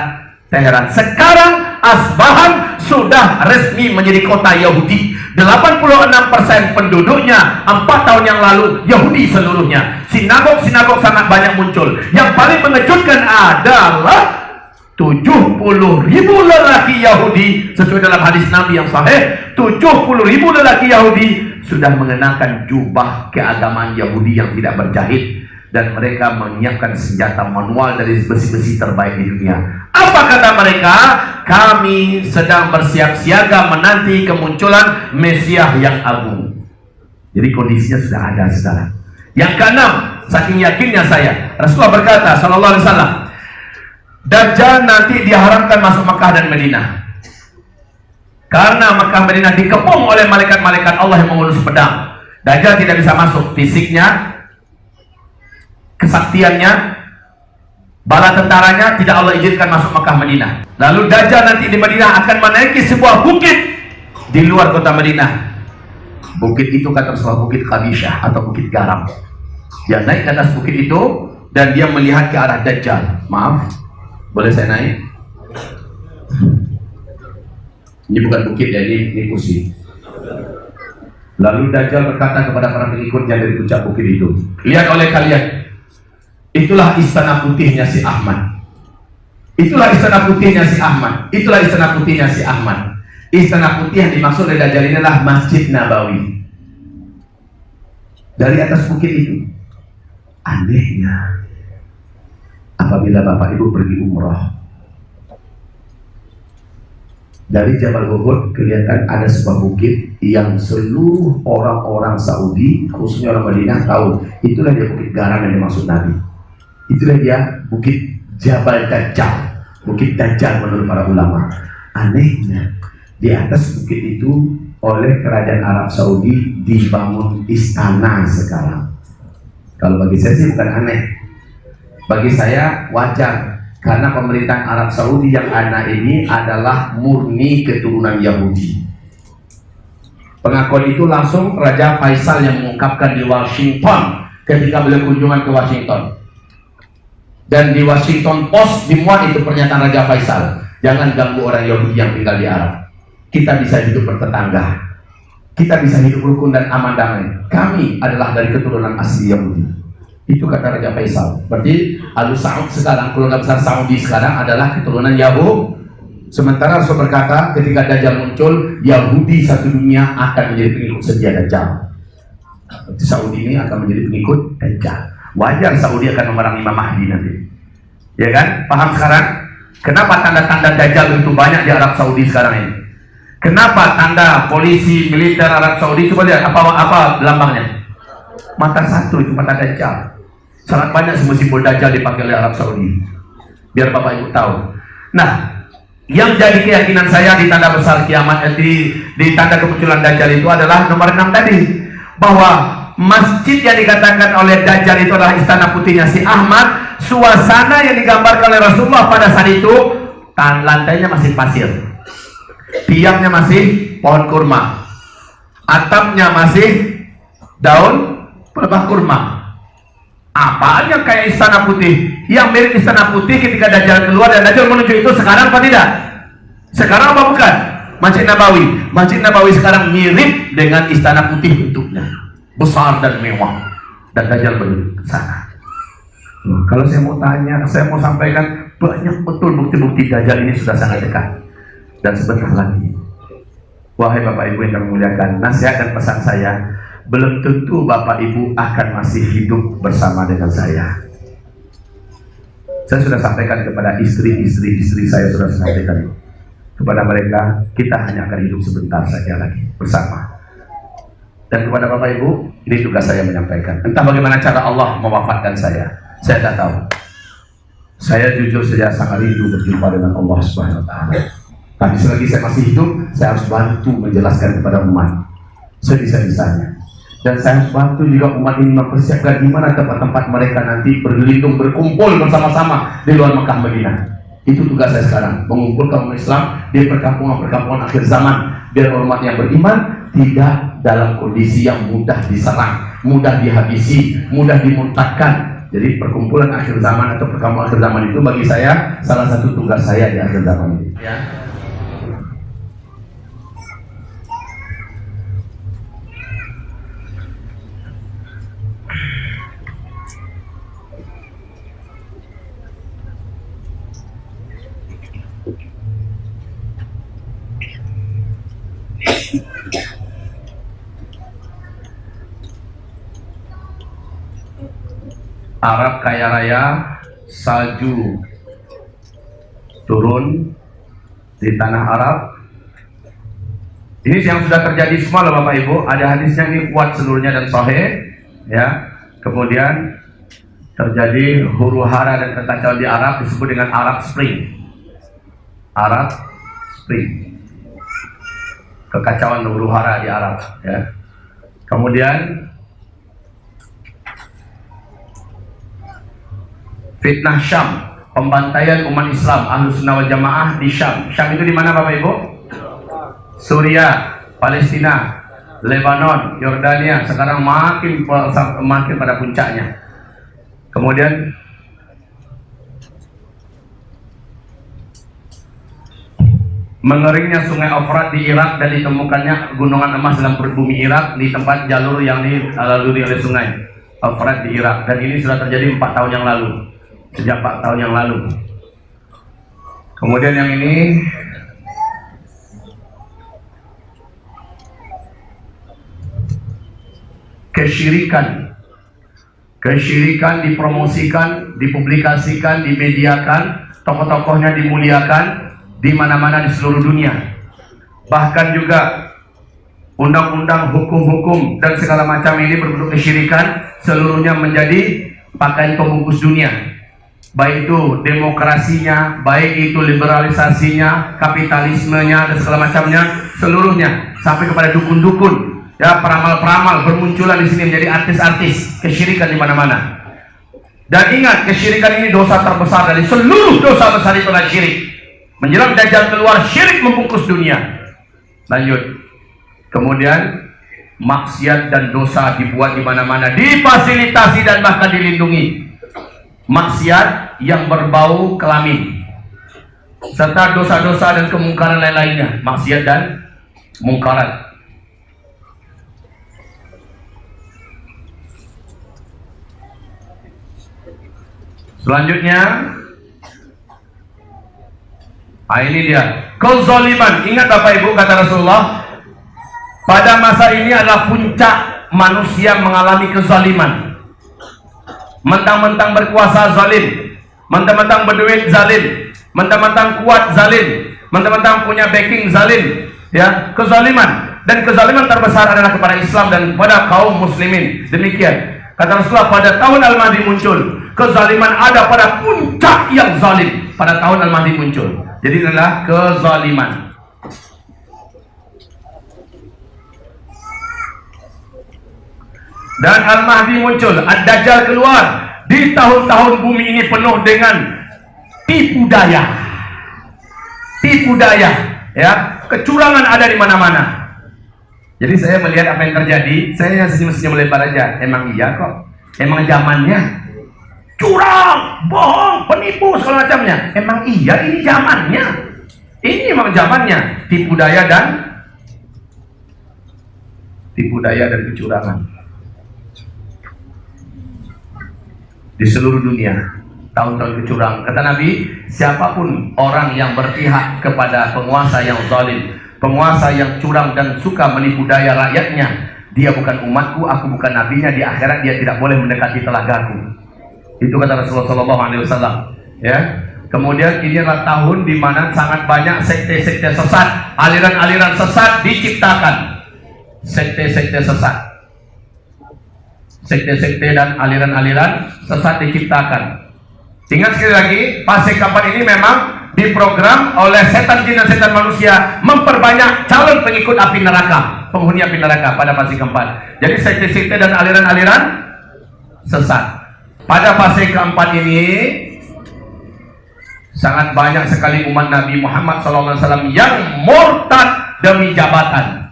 Teheran. Sekarang Asbahan sudah resmi menjadi kota Yahudi. 86% penduduknya 4 tahun yang lalu Yahudi seluruhnya. Sinagog-sinagog sangat banyak muncul. Yang paling mengejutkan adalah 70.000 lelaki Yahudi, sesuai dalam hadis Nabi yang sahih, 70.000 lelaki Yahudi sudah mengenakan jubah keagamaan Yahudi yang tidak berjahit, dan mereka menyiapkan senjata manual dari besi-besi terbaik di dunia. Apa kata mereka? Kami sedang bersiap siaga menanti kemunculan Mesias yang agung. Jadi kondisinya sudah ada sekarang. Yang keenam, saking yakinnya saya, Rasulullah berkata sallallahu alaihi wasallam, Dajjal nanti diharamkan masuk Makkah dan Madinah. Karena Makkah Madinah dikepung oleh malaikat-malaikat Allah yang mengurus pedang. Dajjal tidak bisa masuk, fisiknya, kesaktiannya, bala tentaranya tidak Allah izinkan masuk Makkah Madinah. Lalu Dajjal nanti di Madinah akan menaiki sebuah bukit di luar kota Madinah. Bukit itu kata Rasulullah bukit Qabisyah atau bukit garam. Dia naik ke atas bukit itu dan dia melihat ke arah Dajjal. Maaf, boleh saya naik? Ini bukan bukit ya, ini kursi. Lalu Dajjal berkata kepada para pengikutnya dari puncak bukit itu, lihat oleh kalian, itulah istana putihnya si Ahmad. Itulah istana putihnya si Ahmad. Itulah istana putihnya si Ahmad. Istana putih yang dimaksud oleh Dajjal inilah Masjid Nabawi. Dari atas bukit itu, anehnya, apabila Bapak Ibu pergi umroh, dari Jabal Uhud kelihatan ada sebuah bukit yang seluruh orang-orang Saudi, khususnya orang Madinah tahu, itulah dia bukit garam yang dimaksud Nabi. Itulah dia bukit Jabal Dajjal, bukit Dajjal menurut para ulama. Anehnya, di atas bukit itu oleh kerajaan Arab Saudi dibangun istana sekarang. Kalau bagi saya sih bukan aneh, bagi saya wajar, karena pemerintahan Arab Saudi yang ada ini adalah murni keturunan Yahudi. Pengakuan itu langsung Raja Faisal yang mengungkapkan di Washington ketika beliau kunjungan ke Washington. Dan di Washington Post dimuat itu pernyataan Raja Faisal, jangan ganggu orang Yahudi yang tinggal di Arab. Kita bisa hidup bertetangga, kita bisa hidup rukun dan aman damai. Kami adalah dari keturunan asli Yahudi. Itu kata Raja Faisal. Berarti Al Saud sekarang, keluarga besar Saudi sekarang adalah keturunan Yahudi. Sementara Rasul berkata ketika Dajjal muncul, Yahudi satu dunia akan menjadi pengikut setia Dajjal. Saudi ini akan menjadi pengikut Dajjal. Wajar Saudi akan memerangi Imam Mahdi nanti, ya kan? Paham sekarang? Kenapa tanda-tanda Dajjal itu banyak di Arab Saudi sekarang ini? Kenapa tanda polisi militer Arab Saudi? Coba lihat apa lambangnya? Mata satu itu mata Dajjal. Sangat banyak simbol Dajjal dipakai oleh Arab Saudi. Biar Bapak Ibu tahu. Nah, yang jadi keyakinan saya di tanda besar kiamat, di tanda kemunculan Dajjal itu adalah nomor 6 tadi, bahwa masjid yang dikatakan oleh Dajjal itu adalah istana putihnya si Ahmad. Suasana yang digambarkan oleh Rasulullah pada saat itu, lantainya masih pasir, tiangnya masih pohon kurma, atapnya masih daun pelepah kurma. Apaan yang kayak istana putih? Yang mirip istana putih ketika Dajjal keluar dan Dajjal menuju itu sekarang apa tidak? Sekarang apa bukan? Masjid Nabawi. Masjid Nabawi sekarang mirip dengan istana putih bentuknya, besar dan mewah, dan Dajjal menuju ke sana. Kalau saya mau tanya, saya mau sampaikan, banyak betul bukti-bukti Dajjal ini sudah sangat dekat dan sebentar lagi. Wahai Bapak Ibu yang kami muliakan, nasihat dan pesan saya, belum tentu Bapak Ibu akan masih hidup bersama dengan saya. Saya sudah sampaikan kepada istri saya, sudah sampaikan kepada mereka, kita hanya akan hidup sebentar saja lagi bersama. Dan kepada Bapak Ibu, ini tugas saya menyampaikan. Entah bagaimana cara Allah mewafatkan saya tidak tahu. Saya jujur saja sangat rindu berjumpa dengan Allah Subhanahu Wa Taala. Tapi selagi saya masih hidup, saya harus bantu menjelaskan kepada umat sebisa-bisanya. Dan saya harus bantu juga umat ini mempersiapkan di mana tempat-tempat mereka nanti berlindung, berkumpul bersama-sama di luar Mekah Madinah. Itu tugas saya sekarang, mengumpulkan umat Islam di perkampungan-perkampungan akhir zaman, biar umat yang beriman tidak dalam kondisi yang mudah diserang, mudah dihabisi, mudah dimuntahkan. Jadi perkumpulan akhir zaman atau perkampungan akhir zaman itu bagi saya salah satu tugas saya di akhir zaman ini. Ya. Arab kaya raya, salju turun di tanah Arab. Ini yang sudah terjadi semua loh Bapak Ibu. Ada hadisnya ini kuat seluruhnya dan sahih, ya. Kemudian terjadi huru hara dan kekacauan di Arab, disebut dengan Arab Spring. Arab Spring, kekacauan huru hara di Arab, ya. Kemudian fitnah Syam, pembantaian umat Islam Ahlus Sunnah wal Jamaah di Syam. Syam itu di mana Bapak Ibu? Suriah, Palestina, Lebanon, Yordania. Sekarang makin pada puncaknya. Kemudian mengeringnya sungai Efrat di Irak dan ditemukannya gunungan emas dalam perut bumi Irak di tempat jalur yang dilalui oleh sungai Efrat di Irak. Dan ini sudah terjadi 4 tahun yang lalu. Sejak 4 tahun yang lalu. Kemudian yang ini kesyirikan dipromosikan, dipublikasikan, dimediakan, tokoh-tokohnya dimuliakan di mana-mana di seluruh dunia. Bahkan juga undang-undang, hukum-hukum dan segala macam ini berbentuk kesyirikan, seluruhnya menjadi pakaian pembungkus dunia. Baik itu demokrasinya, baik itu liberalisasinya, kapitalismenya dan segala macamnya, seluruhnya sampai kepada dukun-dukun, ya, peramal-peramal bermunculan di sini menjadi artis-artis kesyirikan di mana-mana. Dan ingat, kesyirikan ini dosa terbesar dari seluruh dosa besar, itu adalah syirik. Menjelang Dajjal keluar, syirik membungkus dunia. Lanjut. Kemudian maksiat dan dosa dibuat di mana-mana, difasilitasi dan bahkan dilindungi. maksiat yang berbau kelamin, serta dosa-dosa dan kemungkaran lain-lainnya, maksiat dan mungkarat. Selanjutnya, ini dia kezaliman. Ingat Bapak Ibu, kata Rasulullah, pada masa ini adalah puncak manusia mengalami kezaliman. Mentang-mentang berkuasa zalim, mentang-mentang berduit zalim, mentang-mentang kuat zalim, mentang-mentang punya backing zalim, ya, kezaliman. Dan kezaliman terbesar adalah kepada Islam dan kepada kaum muslimin. Demikian kata Rasulullah, pada tahun Al-Mahdi muncul kezaliman, ada pada puncak yang zalim pada tahun Al-Mahdi muncul. Jadi adalah kezaliman. Dan Al-Mahdi muncul, Ad-Dajjal keluar. Di tahun-tahun bumi ini penuh dengan tipu daya. Tipu daya, ya, kecurangan ada di mana-mana. Jadi saya melihat apa yang terjadi, saya senyum-senyum lebar aja. Emang iya kok, emang zamannya curang, bohong, penipu segala macamnya. Emang iya ini zamannya. Ini memang zamannya tipu daya dan kecurangan. Di seluruh dunia tahun-tahun kecurangan. Kata Nabi, siapapun orang yang berpihak kepada penguasa yang zalim, penguasa yang curang dan suka menipu daya rakyatnya, dia bukan umatku, aku bukan nabinya. Di akhirat dia tidak boleh mendekati telagaku. Itu kata Rasulullah SAW. Ya. Kemudian ini adalah tahun di mana sangat banyak sekte-sekte sesat, aliran-aliran sesat diciptakan. Sekte-sekte sesat. Sekte-sekte dan aliran-aliran sesat diciptakan. Ingat sekali lagi, fase kapan ini memang diprogram oleh setan jin dan setan manusia memperbanyak calon pengikut api neraka, penghuni api neraka pada fase keempat. Jadi sekte-sekte dan aliran-aliran sesat. Pada fase keempat ini sangat banyak sekali umat Nabi Muhammad SAW yang murtad demi jabatan,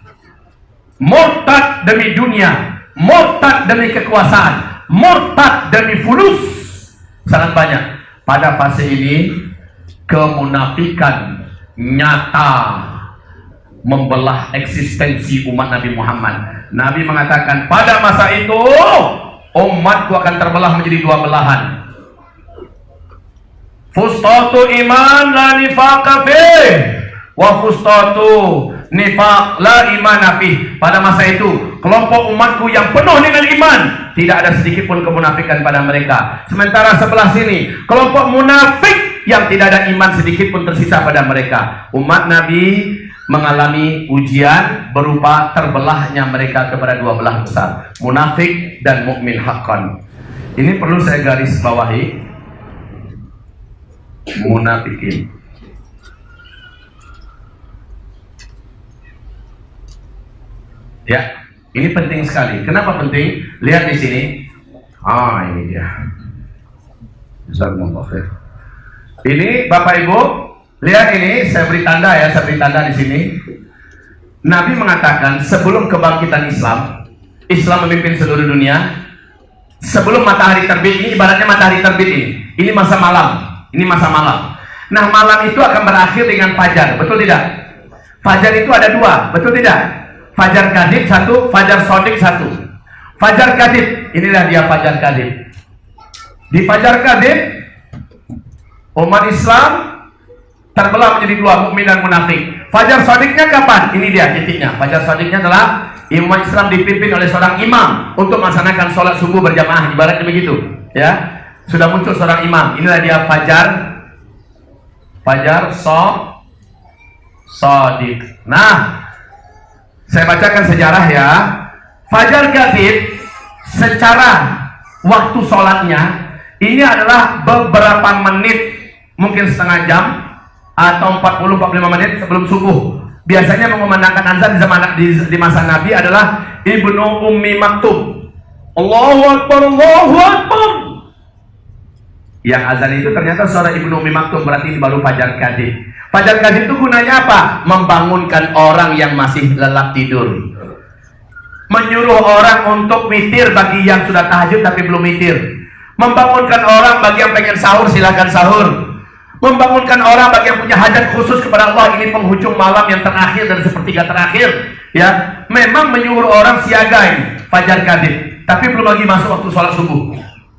murtad demi dunia, murtad demi kekuasaan, murtad demi fulus. Sangat banyak. Pada fase ini kemunafikan nyata membelah eksistensi umat Nabi Muhammad. Nabi mengatakan pada masa itu umatku akan terbelah menjadi dua belahan. Fustatu iman la nifaqa fih wa fustatu nifaq la iman fih. Pada masa itu kelompok umatku yang penuh dengan iman, tidak ada sedikit pun kemunafikan pada mereka. Sementara sebelah sini kelompok munafik yang tidak ada iman sedikit pun tersisa pada mereka. Umat Nabi mengalami ujian berupa terbelahnya mereka kepada dua belah besar, munafik dan mukmin haqqan. Ini perlu saya garis bawahi. Munafikin. Ya, ini penting sekali. Kenapa penting? Lihat di sini. Ini dia. Ini Bapak Ibu, lihat ini. Saya beri tanda ya, saya beri tanda di sini. Nabi mengatakan sebelum kebangkitan Islam, Islam memimpin seluruh dunia. Sebelum matahari terbit, ini ibaratnya matahari terbit ini. Ini masa malam. Ini masa malam. Nah, malam itu akan berakhir dengan fajar, betul tidak? Fajar itu ada dua, betul tidak? Fajar kadib satu, fajar sodik satu. Fajar kadib, inilah dia fajar kadib. Di fajar kadib, umat Islam terbelah menjadi dua, mukmin dan munafik. Fajar sodiknya kapan? Ini dia titiknya. Fajar sodiknya adalah umat Islam dipimpin oleh seorang imam untuk melaksanakan sholat subuh berjamaah, ibaratnya begitu, ya. Sudah muncul seorang imam. Inilah dia fajar sodik. Nah, saya bacakan sejarah ya. Fajar kadib secara waktu sholatnya ini adalah beberapa menit, mungkin setengah jam atau 40-45 menit sebelum subuh. Biasanya mengumandangkan azan di masa Nabi adalah Ibnu Ummi Maktub. Allahu Akbar, Allahu Akbar. Yang azan itu ternyata suara Ibnu Ummi Maktub, berarti ini baru fajar kadib. Fajar kadib itu gunanya apa? Membangunkan orang yang masih lelap tidur. Menyuruh orang untuk witir bagi yang sudah tahajud tapi belum witir. Membangunkan orang bagi yang pengen sahur, silakan sahur. Membangunkan orang bagi yang punya hajat khusus kepada Allah, ini penghujung malam yang terakhir dan sepertiga terakhir, ya. Memang menyuruh orang siaga ini fajar kadib, tapi belum lagi masuk waktu sholat subuh,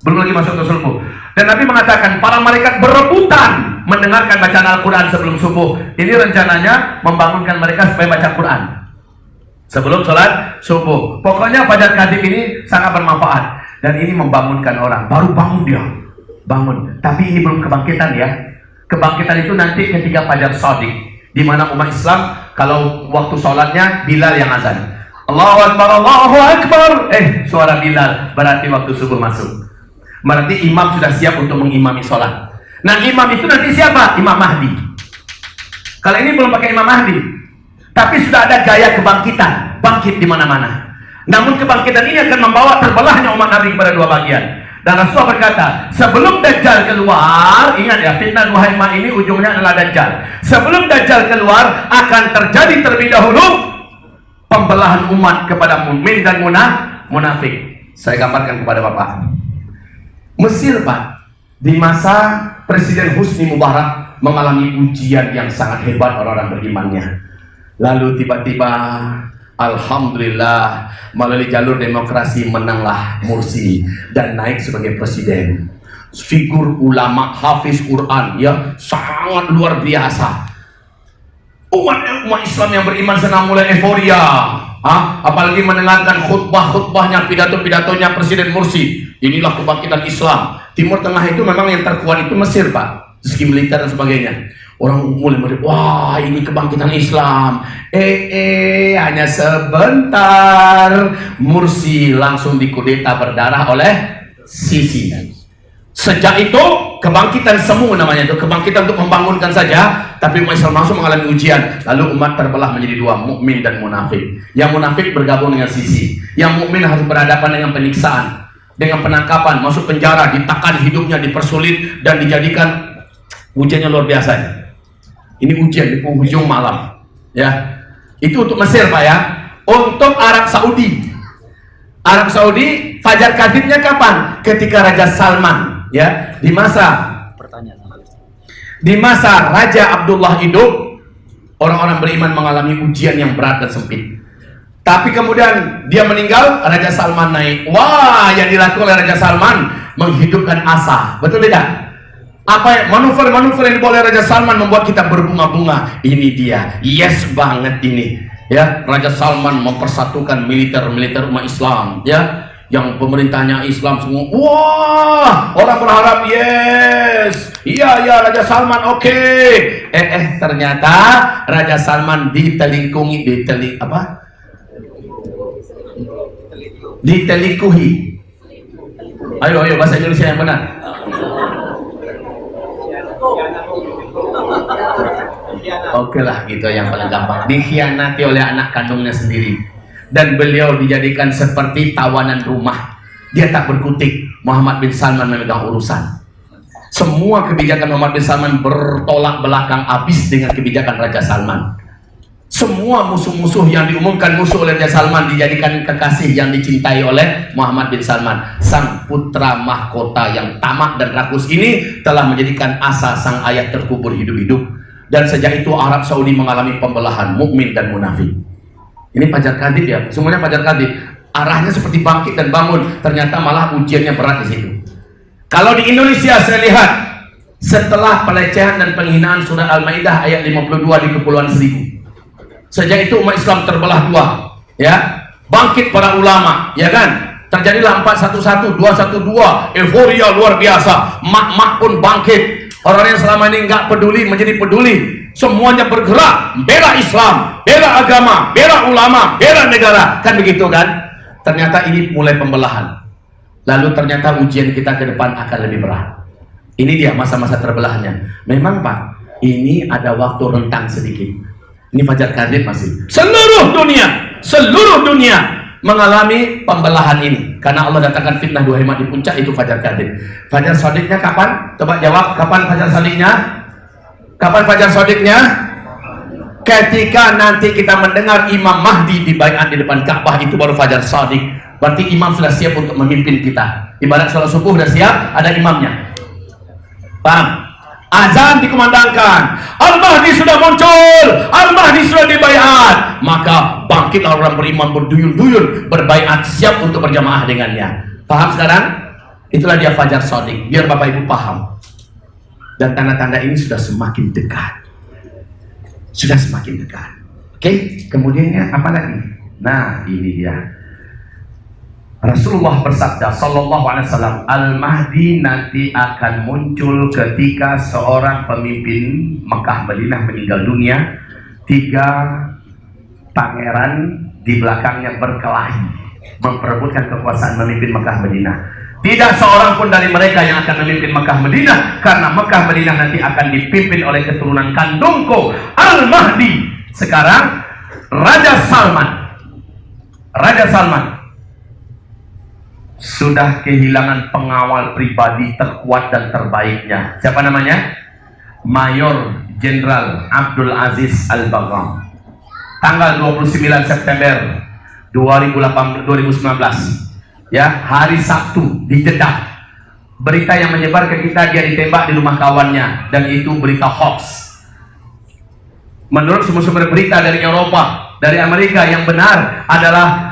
belum lagi masuk waktu subuh. Dan Nabi mengatakan para malaikat berebutan mendengarkan bacaan Al-Quran sebelum subuh. Ini rencananya membangunkan mereka supaya baca Quran sebelum sholat subuh. Pokoknya fajar kadib ini sangat bermanfaat, dan ini membangunkan orang. Baru bangun dia, bangun. Tapi ini belum kebangkitan ya. Kebangkitan itu nanti ketika fajar shadiq, di mana umat Islam kalau waktu sholatnya Bilal yang azan. Allahu Akbar, Allahu Akbar. Suara Bilal berarti waktu subuh masuk. Berarti imam sudah siap untuk mengimami sholat. Nah, imam itu nanti siapa? Imam Mahdi. Kalau ini belum pakai Imam Mahdi, tapi sudah ada gaya kebangkitan, bangkit di mana-mana. Namun kebangkitan ini akan membawa terbelahnya umat Nabi kepada dua bagian. Dan Rasulullah berkata, sebelum Dajjal keluar, ingat ya, fitnah Nuhaimah ini ujungnya adalah Dajjal. Sebelum Dajjal keluar, akan terjadi terlebih dahulu pembelahan umat kepada mukmin dan munafik. Saya gambarkan kepada Bapak. Mesir, Pak, di masa Presiden Husni Mubarak mengalami ujian yang sangat hebat orang-orang berimannya. Lalu tiba-tiba alhamdulillah melalui jalur demokrasi menanglah Mursi dan naik sebagai presiden. Figur ulama hafiz Quran ya sangat luar biasa. Umat Islam yang beriman senang mulai euforia. Apalagi mendengarkan khutbahnya, pidato-pidatonya Presiden Mursi. Inilah kebangkitan Islam. Timur Tengah itu memang yang terkuat itu Mesir, Pak. Segi militer dan sebagainya. Orang mulai wah ini kebangkitan Islam. Hanya sebentar Mursi langsung dikudeta berdarah oleh Sisi. Sejak itu kebangkitan semu namanya itu, kebangkitan untuk membangunkan saja, tapi umat Islam langsung mengalami ujian. Lalu umat terbelah menjadi dua, mukmin dan munafik. Yang munafik bergabung dengan Sisi, yang mukmin harus berhadapan dengan penyiksaan, dengan penangkapan, masuk penjara, ditekan hidupnya, dipersulit dan dijadikan ujiannya luar biasa. Ini ujian di penghujung malam, ya. Itu untuk Mesir, Pak ya. Untuk Arab Saudi, fajar kadibnya kapan? Ketika Raja Salman, ya, di masa Raja Abdullah hidup, orang-orang beriman mengalami ujian yang berat dan sempit. Tapi kemudian dia meninggal, Raja Salman naik. Wah, yang dilakukan oleh Raja Salman menghidupkan asa. Betul tidak? Apa manuver-manuver yang dibawa oleh Raja Salman membuat kita berbunga-bunga. Ini dia, yes banget ini. Ya, Raja Salman mempersatukan militer umat Islam, ya, yang pemerintahnya Islam semua. Wah, orang berharap yes, iya Raja Salman oke. Ternyata Raja Salman ditelikuhi. Ayo bahasa Indonesia yang benar. Oke lah, gitu yang paling gampang. Dikhianati oleh anak kandungnya sendiri, dan beliau dijadikan seperti tawanan rumah. Dia tak berkutik. Muhammad bin Salman memegang urusan. Semua kebijakan Muhammad bin Salman bertolak belakang habis dengan kebijakan Raja Salman. Semua musuh-musuh yang diumumkan musuh oleh Raja Salman dijadikan kekasih yang dicintai oleh Muhammad bin Salman. Sang putra mahkota yang tamak dan rakus ini telah menjadikan asa sang ayah terkubur hidup-hidup. Dan sejak itu Arab Saudi mengalami pembelahan mukmin dan munafik. Ini fajar kadib ya, semuanya fajar kadib. Arahnya seperti bangkit dan bangun, ternyata malah ujiannya berat di situ. Kalau di Indonesia saya lihat, setelah pelecehan dan penghinaan surah Al-Maidah ayat 52 di Kepulauan Seribu, sejak itu umat Islam terbelah dua, ya. Bangkit para ulama, ya kan? Terjadilah 411, 212, euforia luar biasa. Mak-mak pun bangkit. Orang yang selama ini nggak peduli menjadi peduli. Semuanya bergerak, bela Islam, bela agama, bela ulama, bela negara. Kan begitu kan? Ternyata ini mulai pembelahan. Lalu ternyata ujian kita ke depan akan lebih berat. Ini dia masa-masa terbelahnya. Memang Pak, ini ada waktu rentang sedikit. Ini fajar kadib masih. Seluruh dunia mengalami pembelahan ini. Karena Allah datangkan fitnah Nuhaimah di puncak, itu fajar kadib. Fajar shadiqnya kapan? Coba jawab, kapan fajar shadiqnya? Kapan fajar shadiqnya? ketika nanti kita mendengar Imam Mahdi dibaiat di depan Ka'bah, itu baru fajar shadiq. Berarti imam sudah siap untuk memimpin kita. Ibarat sholat subuh sudah siap, ada imamnya. Paham? Azan dikumandangkan, Al-Mahdi sudah muncul, Al-Mahdi sudah dibaiat, maka bangkitlah orang beriman berduyun-duyun berbaiat, siap untuk berjamaah dengannya. Paham sekarang? Itulah dia fajar shadiq. Biar Bapak Ibu paham. Dan tanda-tanda ini sudah semakin dekat. Sudah semakin dekat. Oke, kemudiannya apa lagi? Nah, ini dia. Rasulullah bersabda sallallahu alaihi wasallam, Al-Mahdi nanti akan muncul ketika seorang pemimpin Mekah Madinah meninggal dunia, 3 pangeran di belakangnya berkelahi memperebutkan kekuasaan memimpin Mekah Madinah. Tidak seorang pun dari mereka yang akan memimpin Mekah Madinah, karena Mekah Madinah nanti akan dipimpin oleh keturunan kandungku Al-Mahdi. Sekarang Raja Salman sudah kehilangan pengawal pribadi terkuat dan terbaiknya. Siapa namanya? Mayor Jenderal Abdul Aziz Al-Bagham. Tanggal 29 September 2019, ya, hari Sabtu di Jeddah. Berita yang menyebar ke kita, dia ditembak di rumah kawannya, dan itu berita hoax. Menurut sumber-sumber berita dari Eropa, dari Amerika, yang benar adalah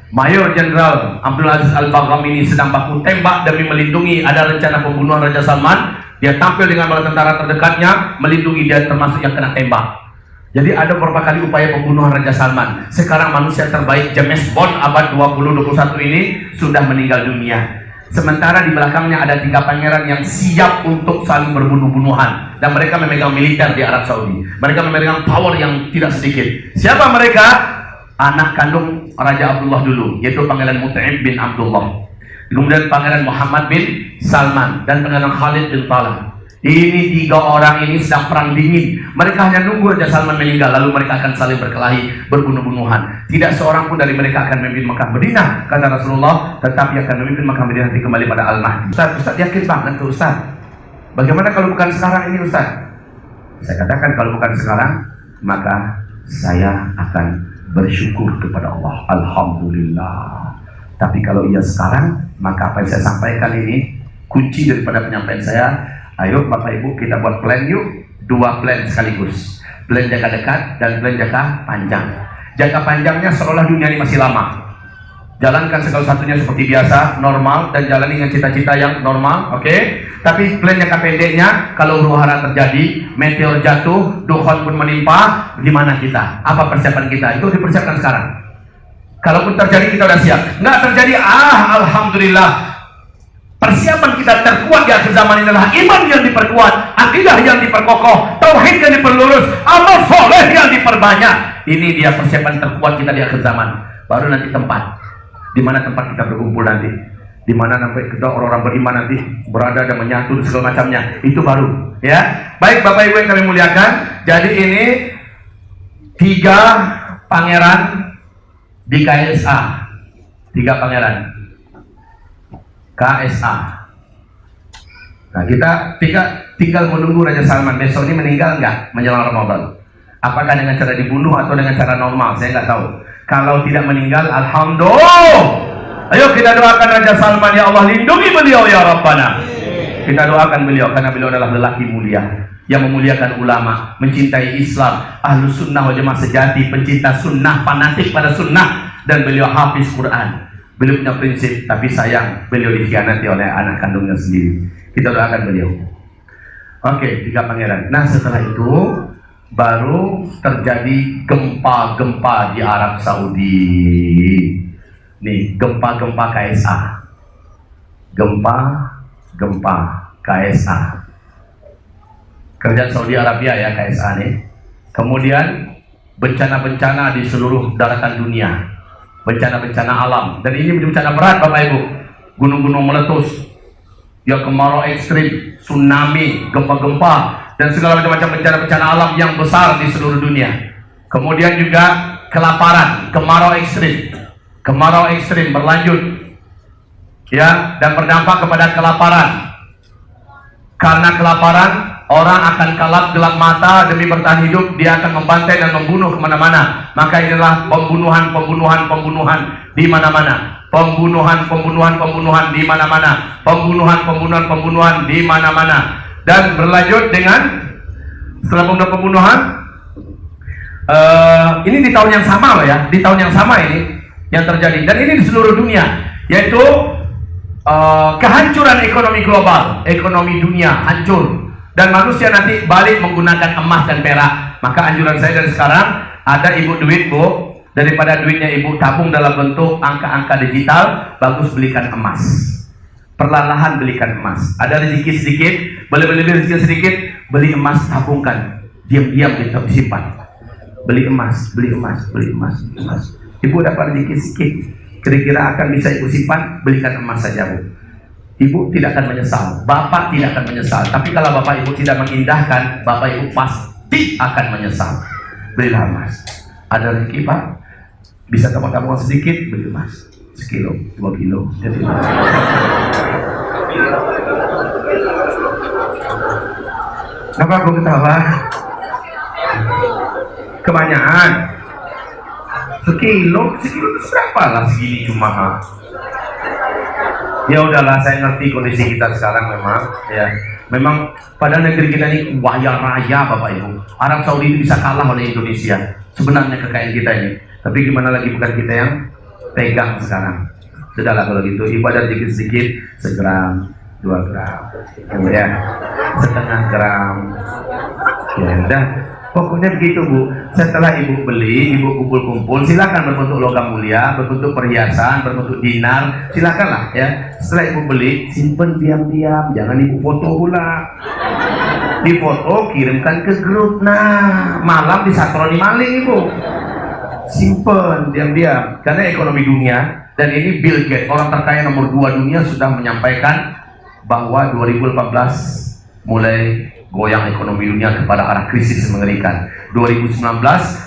Mayor Jenderal Abdul Aziz Al-Bagham ini sedang baku tembak demi melindungi, ada rencana pembunuhan Raja Salman. Dia tampil dengan bala tentara terdekatnya melindungi dia, termasuk yang kena tembak. Jadi ada beberapa kali upaya pembunuhan Raja Salman. Sekarang manusia terbaik James Bond abad 20-21 ini sudah meninggal dunia. Sementara di belakangnya ada 3 pangeran yang siap untuk saling berbunuh-bunuhan, dan mereka memegang militer di Arab Saudi. Mereka memegang power yang tidak sedikit. Siapa mereka? Anak kandung Raja Abdullah dulu, yaitu Pangeran Mut'im bin Abdullah, kemudian Pangeran Muhammad bin Salman, dan Pangeran Khalid bin Talib. Ini 3 orang ini sedang perang dingin. Mereka hanya nunggu Raja Salman meninggal, lalu mereka akan saling berkelahi, berbunuh-bunuhan. Tidak seorang pun dari mereka akan memimpin Mekah Madinah, kata Rasulullah, tetapi akan memimpin Mekah Madinah nanti kembali pada Al-Mahdi. Ustaz yakin banget tuh Ustaz. Bagaimana kalau bukan sekarang ini Ustaz? Saya katakan kalau bukan sekarang, maka saya akan bersyukur kepada Allah. Alhamdulillah. Tapi kalau ia sekarang, maka apa yang saya sampaikan ini kunci daripada penyampaian saya. Ayo Bapak Ibu, kita buat plan yuk. 2 plan sekaligus, plan jangka dekat dan plan jangka panjang. Jangka panjangnya seolah dunia ini masih lama, jalankan segala satunya seperti biasa, normal, dan jalani dengan cita-cita yang normal, oke? Tapi plan jangka pendeknya, kalau huru hara terjadi, meteor jatuh, dukhon pun menimpa, gimana kita? Apa persiapan kita? Itu dipersiapkan sekarang. Kalaupun terjadi, kita udah siap. Nggak terjadi, alhamdulillah. Persiapan kita terkuat di akhir zaman ini adalah iman yang diperkuat, akidah yang diperkokoh, tauhid yang diperlurus, amal soleh yang diperbanyak. Ini dia persiapan terkuat kita di akhir zaman. Baru nanti tempat, di mana tempat kita berkumpul nanti, di mana nanti kita orang-orang beriman nanti berada dan menyatu segala macamnya. Itu baru, ya. Baik Bapak Ibu yang kami muliakan. Jadi ini 3 pangeran di KSA, 3 pangeran KSA. Nah, kita tinggal menunggu Raja Salman besok ini meninggal nggak menjelang Ramadan. Apakah dengan cara dibunuh atau dengan cara normal? Saya nggak tahu. Kalau tidak meninggal, alhamdulillah. Ayo kita doakan Raja Salman, ya Allah lindungi beliau ya Rabbana. Kita doakan beliau karena beliau adalah lelaki mulia yang memuliakan ulama, mencintai Islam, ahlus sunnah wal jamaah sejati, pencinta sunnah, fanatik pada sunnah, dan beliau hafiz Quran. Beliau punya prinsip, tapi sayang beliau dikhianati oleh anak kandungnya sendiri. Kita doakan beliau. Oke, 3 pangeran. Nah, setelah itu baru terjadi gempa-gempa di Arab Saudi. Nih, gempa-gempa KSA. Gempa KSA. Kerajaan Saudi Arabia ya KSA nih. Kemudian bencana-bencana di seluruh daratan dunia. Bencana-bencana alam, dan ini bencana berat Bapak Ibu. Gunung-gunung meletus, ya, kemarau ekstrim, tsunami, gempa-gempa, dan segala macam bencana-bencana alam yang besar di seluruh dunia. Kemudian juga kelaparan, kemarau ekstrim berlanjut, ya, dan berdampak kepada kelaparan. Karena kelaparan, Orang akan kalap gelap mata demi bertahan hidup, dia akan membantai dan membunuh kemana-mana. Maka inilah pembunuhan di mana-mana. Pembunuhan di mana-mana. Pembunuhan di mana-mana. Dan berlanjut dengan setelah pembunuhan, ini di tahun yang sama loh ya, di tahun yang sama ini yang terjadi, dan ini di seluruh dunia, yaitu kehancuran ekonomi global, ekonomi dunia hancur. Dan manusia nanti balik menggunakan emas dan perak. Maka anjuran saya dari sekarang, ada ibu duit bu, daripada duitnya ibu tabung dalam bentuk angka-angka digital, bagus belikan emas. Perlahan-lahan belikan emas. Ada rezeki sedikit, beli rezeki sedikit, beli emas, tabungkan. Diam-diam disimpan. Beli emas. Ibu dapat rezeki sedikit, kira-kira akan bisa ibu simpan, belikan emas saja bu. Ibu tidak akan menyesal, bapak tidak akan menyesal. Tapi kalau bapak ibu tidak mengindahkan, bapak ibu pasti akan menyesal. Belilah emas. Ada rezeki pak, bisa tabung sedikit, beli emas. 1 kilo, 2 kilo. Jadi, kenapa aku ketawa? Kebanyakan. 1 kilo itu berapa lah segini cuma? Ya udahlah, saya ngerti kondisi kita sekarang memang pada negeri kita ini kaya raya bapak ibu. Arab Saudi itu bisa kalah oleh Indonesia sebenarnya kekayaan kita ini, tapi gimana lagi, bukan kita yang pegang sekarang. Sudahlah kalau gitu, ibu ada sedikit 1 gram, 2 gram ya, 1/2 gram ya udah. Pokoknya begitu bu. Setelah ibu beli, ibu kumpul-kumpul, silakan berbentuk logam mulia, berbentuk perhiasan, berbentuk dinar, silakanlah ya. Setelah ibu beli, simpen diam-diam, jangan ibu foto pula. Di foto, kirimkan ke grup. Nah, malam disatroni maling ibu. Simpen diam-diam, karena ekonomi dunia, dan ini Bill Gates, orang terkaya nomor 2 dunia, sudah menyampaikan bahwa 2018 mulai goyang ekonomi dunia kepada arah krisis mengerikan. 2019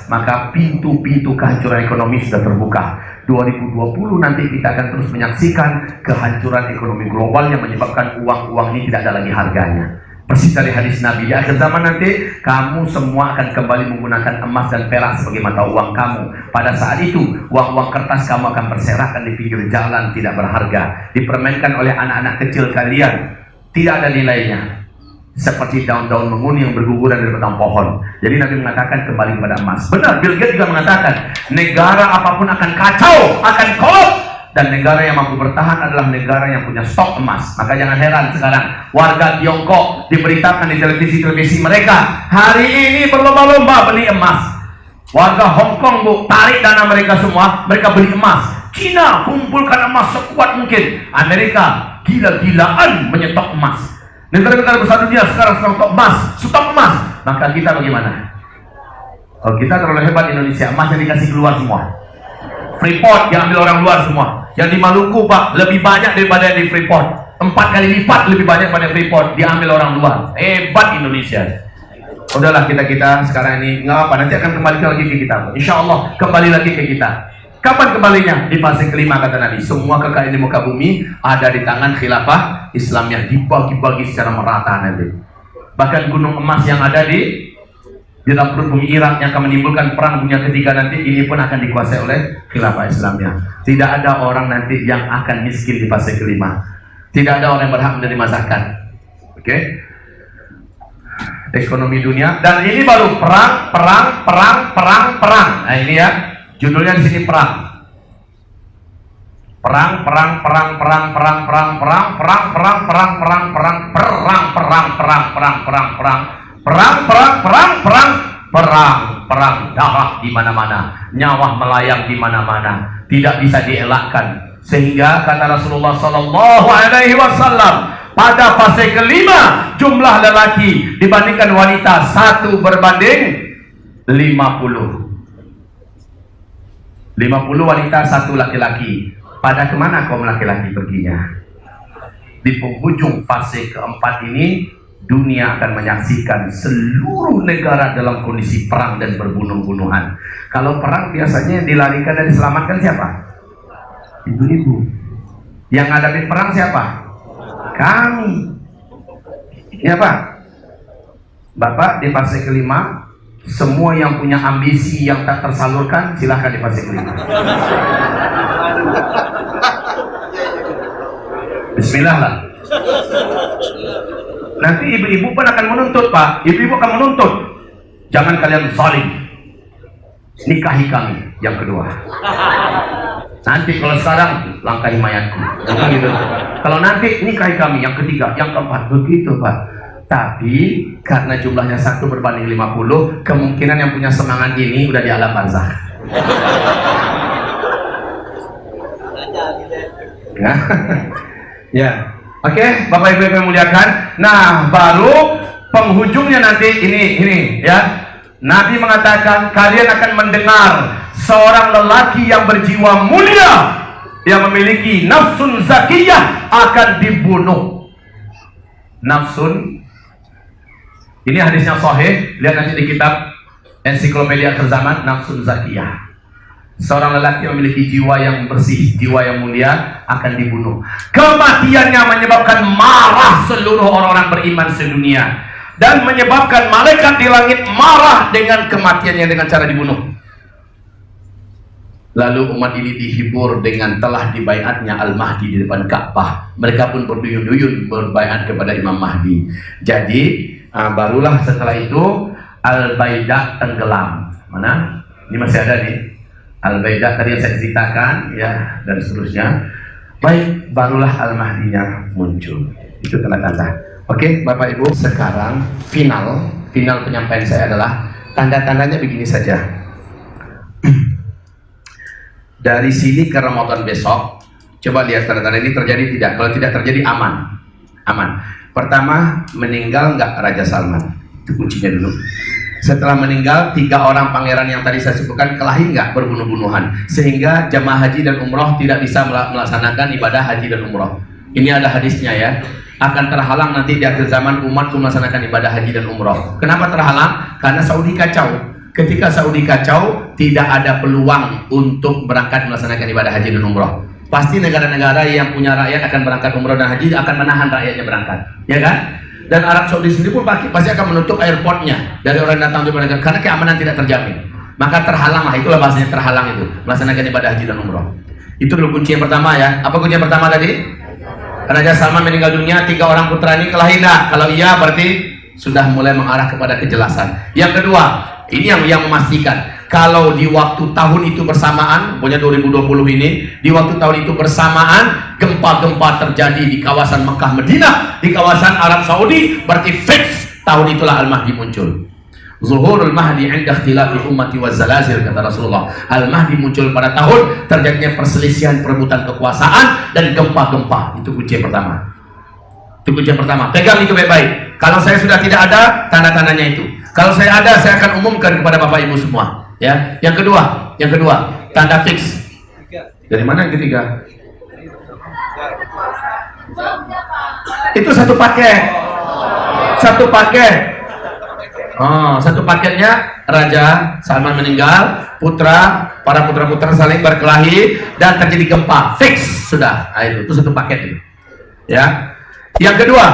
maka pintu-pintu kehancuran ekonomi sudah terbuka. 2020 nanti kita akan terus menyaksikan kehancuran ekonomi global yang menyebabkan uang-uang ini tidak ada lagi harganya. Persis dari hadis Nabi, di akhir zaman nanti kamu semua akan kembali menggunakan emas dan perak sebagai mata uang kamu. Pada saat itu uang-uang kertas kamu akan berserakan di pinggir jalan, tidak berharga, dipermainkan oleh anak-anak kecil kalian, tidak ada nilainya, seperti daun-daun menguning yang berguguran dari batang pohon. Jadi Nabi mengatakan kembali kepada emas. Benar, Bill Gates juga mengatakan negara apapun akan kacau, akan kolaps, dan negara yang mampu bertahan adalah negara yang punya stok emas. Maka jangan heran sekarang warga Tiongkok diberitakan di televisi mereka hari ini berlomba-lomba beli emas. Warga Hong Kong bu, tarik dana mereka semua, mereka beli emas. Cina kumpulkan emas sekuat mungkin. Amerika gila-gilaan menyetok emas. Negara-negara besar dunia sekarang stok emas. Maka kita bagaimana? Oh, kita terlalu hebat Indonesia, emas yang dikasih keluar semua. Freeport diambil orang luar semua. Yang di Maluku pak lebih banyak daripada di Freeport, 4 kali lipat lebih banyak pada Freeport, diambil orang luar. Hebat Indonesia. Udahlah kita sekarang ini nggak apa, nanti akan kembali lagi ke kita. Insya Allah kembali lagi ke kita. Kapan kembalinya? Di fase kelima kata Nabi. Semua kekayaan di muka bumi ada di tangan khilafah Islamiyah, dibagi-bagi secara merata nanti. Bahkan gunung emas yang ada di dalam perut bumi Irak yang akan menimbulkan perang dunia ketiga nanti, ini pun akan dikuasai oleh khilafah Islamiyah. Tidak ada orang nanti yang akan miskin di fase kelima. Tidak ada orang yang berhak menerima zakat. Oke? Ekonomi dunia, dan ini baru perang. Nah ini ya. Judulnya di sini perang. Perang darah di mana-mana, nyawa melayang di mana-mana, tidak bisa dielakkan. Sehingga kata Rasulullah sallallahu alaihi wasallam, pada fase kelima jumlah lelaki dibandingkan wanita 1 berbanding 50. 50 wanita, 1 laki-laki. Pada kemana kaum laki-laki perginya? Di penghujung fase keempat ini, dunia akan menyaksikan seluruh negara dalam kondisi perang dan berbunuh-bunuhan. Kalau perang biasanya yang dilarikan dan diselamatkan siapa? Ibu-ibu. Yang ngadepin perang siapa? Kami. Ya Pak? Bapak di fase kelima, semua yang punya ambisi yang tak tersalurkan silahkan di fase kelima. Bismillah lah. Nanti ibu-ibu pun akan menuntut, Pak. Ibu-ibu akan menuntut. Jangan kalian saling. Nikahi kami yang kedua. Nanti kalau sekarang langkahi mayatku. Gitu. Kalau nanti nikahi kami yang ketiga, yang keempat, begitu, Pak. Tapi karena jumlahnya 1 berbanding 50, kemungkinan yang punya semangat ini udah di alam barzakh. Ya. Ya. Oke, Bapak Ibu yang muliakan. Nah, baru penghujungnya nanti ini ya. Nabi mengatakan kalian akan mendengar seorang lelaki yang berjiwa mulia yang memiliki nafsun zakiyah akan dibunuh. Nafsun, ini hadisnya sahih, lihat nanti di kitab Ensiklopedia Akhir Zaman, nafsun zakiyah. Seorang lelaki yang memiliki jiwa yang bersih, jiwa yang mulia akan dibunuh. Kematiannya menyebabkan marah seluruh orang-orang beriman sedunia dan menyebabkan malaikat di langit marah dengan kematiannya dengan cara dibunuh. Lalu umat ini dihibur dengan telah dibaiatnya Al-Mahdi di depan Ka'bah. Mereka pun berduyun-duyun berbaiat kepada Imam Mahdi. Jadi barulah setelah itu Al-Baidah tenggelam. Mana? Ini masih ada nih. Al-Baidah tadi yang saya ceritakan ya, dan seterusnya. Baik, barulah Al-Mahdinya muncul. Itu tanda-tanda. Oke, Bapak Ibu, sekarang final penyampaian saya adalah tanda-tandanya begini saja. Dari sini ke Ramadan besok, coba lihat tanda-tanda ini terjadi tidak. Kalau tidak terjadi, aman. Pertama, meninggal nggak Raja Salman? Itu kuncinya dulu. Setelah meninggal, 3 orang pangeran yang tadi saya sebutkan kelahi nggak berbunuh-bunuhan, sehingga jamaah haji dan umroh tidak bisa melaksanakan ibadah haji dan umroh. Ini ada hadisnya ya. Akan terhalang nanti di akhir zaman umat melaksanakan ibadah haji dan umroh. Kenapa terhalang? Karena Saudi kacau. Ketika Saudi kacau, tidak ada peluang untuk berangkat melaksanakan ibadah haji dan umroh. Pasti negara-negara yang punya rakyat akan berangkat umroh dan haji akan menahan rakyatnya berangkat, ya kan? Dan Arab Saudi sendiri pun pasti akan menutup airportnya dari orang yang datang untuk berangkat karena keamanan tidak terjamin. Maka terhalanglah, itulah bahasanya terhalang itu, melaksanakan ibadah haji dan umroh. Itu dulu kunci yang pertama ya. Apa kunci yang pertama tadi? Raja Salman meninggal dunia, 3 orang putra ini kelahi enggak? Kalau iya berarti sudah mulai mengarah kepada kejelasan. Yang kedua, ini yang memastikan kalau di waktu tahun itu bersamaan, pokoknya 2020 ini, di waktu tahun itu bersamaan gempa-gempa terjadi di kawasan Mekah Madinah, di kawasan Arab Saudi, berarti fix tahun itulah Al-Mahdi muncul. Zuhurul Mahdi 'inda ikhtilafi ummati wa zalazil, kata Rasulullah. Al-Mahdi muncul pada tahun terjadinya perselisihan perebutan kekuasaan dan gempa-gempa. Itu kunci yang pertama. Itu kunci yang pertama. Pegang itu baik-baik. Kalau saya sudah tidak ada, tanda-tandanya itu. Kalau saya ada, saya akan umumkan kepada Bapak Ibu semua. Ya. Yang kedua, tanda fix. Dari mana yang ketiga? Itu satu paket. Satu paketnya Raja Salman meninggal, para putra-putra saling berkelahi dan terjadi gempa. Fix sudah. Nah, itu satu paket itu. Ya. Yang kedua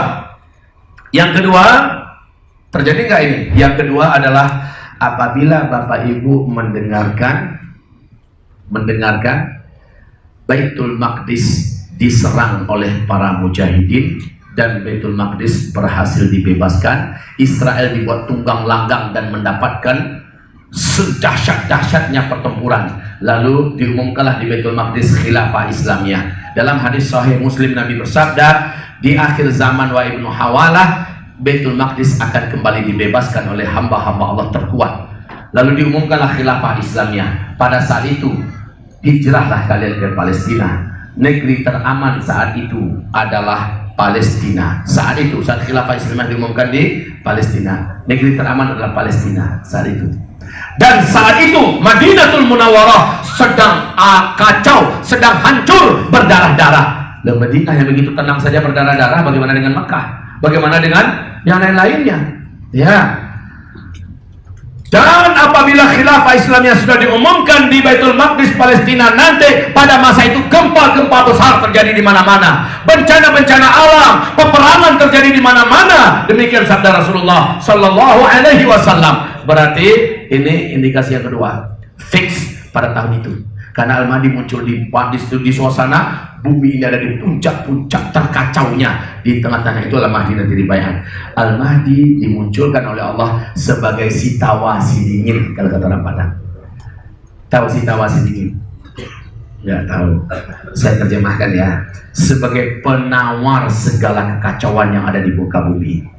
terjadi nggak ini? Yang kedua adalah apabila Bapak Ibu mendengarkan Baitul Maqdis diserang oleh para mujahidin dan Baitul Maqdis berhasil dibebaskan, Israel dibuat tunggang langgang dan mendapatkan sedahsyat-dahsyatnya pertempuran. Lalu diumumkanlah di Baitul Maqdis khilafah Islamiyah. Dalam hadis sahih Muslim Nabi bersabda, di akhir zaman wa ibnu hawalah, Baitul Maqdis akan kembali dibebaskan oleh hamba-hamba Allah terkuat. Lalu diumumkanlah khilafah Islamiyah. Pada saat itu hijrahlah kalian ke Palestina. Negeri teraman saat itu adalah Palestina. Saat khilafah Islamiyah diumumkan di Palestina, negeri teraman adalah Palestina saat itu. Dan saat itu Madinatul Munawwarah sedang kacau, sedang hancur, berdarah-darah. Dan Madinah yang begitu tenang saja berdarah-darah, bagaimana dengan Mekah? Bagaimana dengan yang lain-lainnya? Ya. Dan apabila khilafah Islamnya sudah diumumkan di Baitul Maqdis Palestina, nanti pada masa itu gempa-gempa besar terjadi di mana-mana, bencana-bencana alam, peperangan terjadi di mana-mana. Demikian sabda Rasulullah Sallallahu Alaihi Wasallam. Berarti ini indikasi yang kedua, fix pada tahun itu. Karena Al-Mahdi muncul di suasana bumi ini ada di puncak-puncak terkacaunya. Di tengah-tengah itu Al-Mahdi nanti dibayar. Al-Mahdi dimunculkan oleh Allah sebagai si tawasi dingin, kalau kata orang Padang. Tahu si tawasi dingin? Ya tahu. Saya terjemahkan ya. Sebagai penawar segala kekacauan yang ada di muka bumi.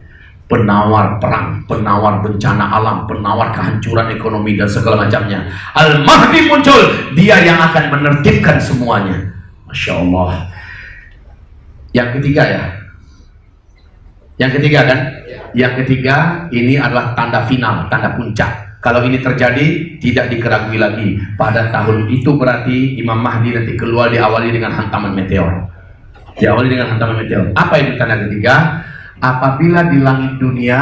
Penawar perang, penawar bencana alam, penawar kehancuran ekonomi dan segala macamnya. Al-Mahdi muncul, dia yang akan menertibkan semuanya. Masya Allah. Yang ketiga ya, yang ketiga kan, yang ketiga ini adalah tanda final, tanda puncak. Kalau ini terjadi, tidak dikeragui lagi. Pada tahun itu berarti Imam Mahdi nanti keluar diawali dengan hantaman meteor. Diawali dengan hantaman meteor. Apa itu tanda ketiga? Apabila di langit dunia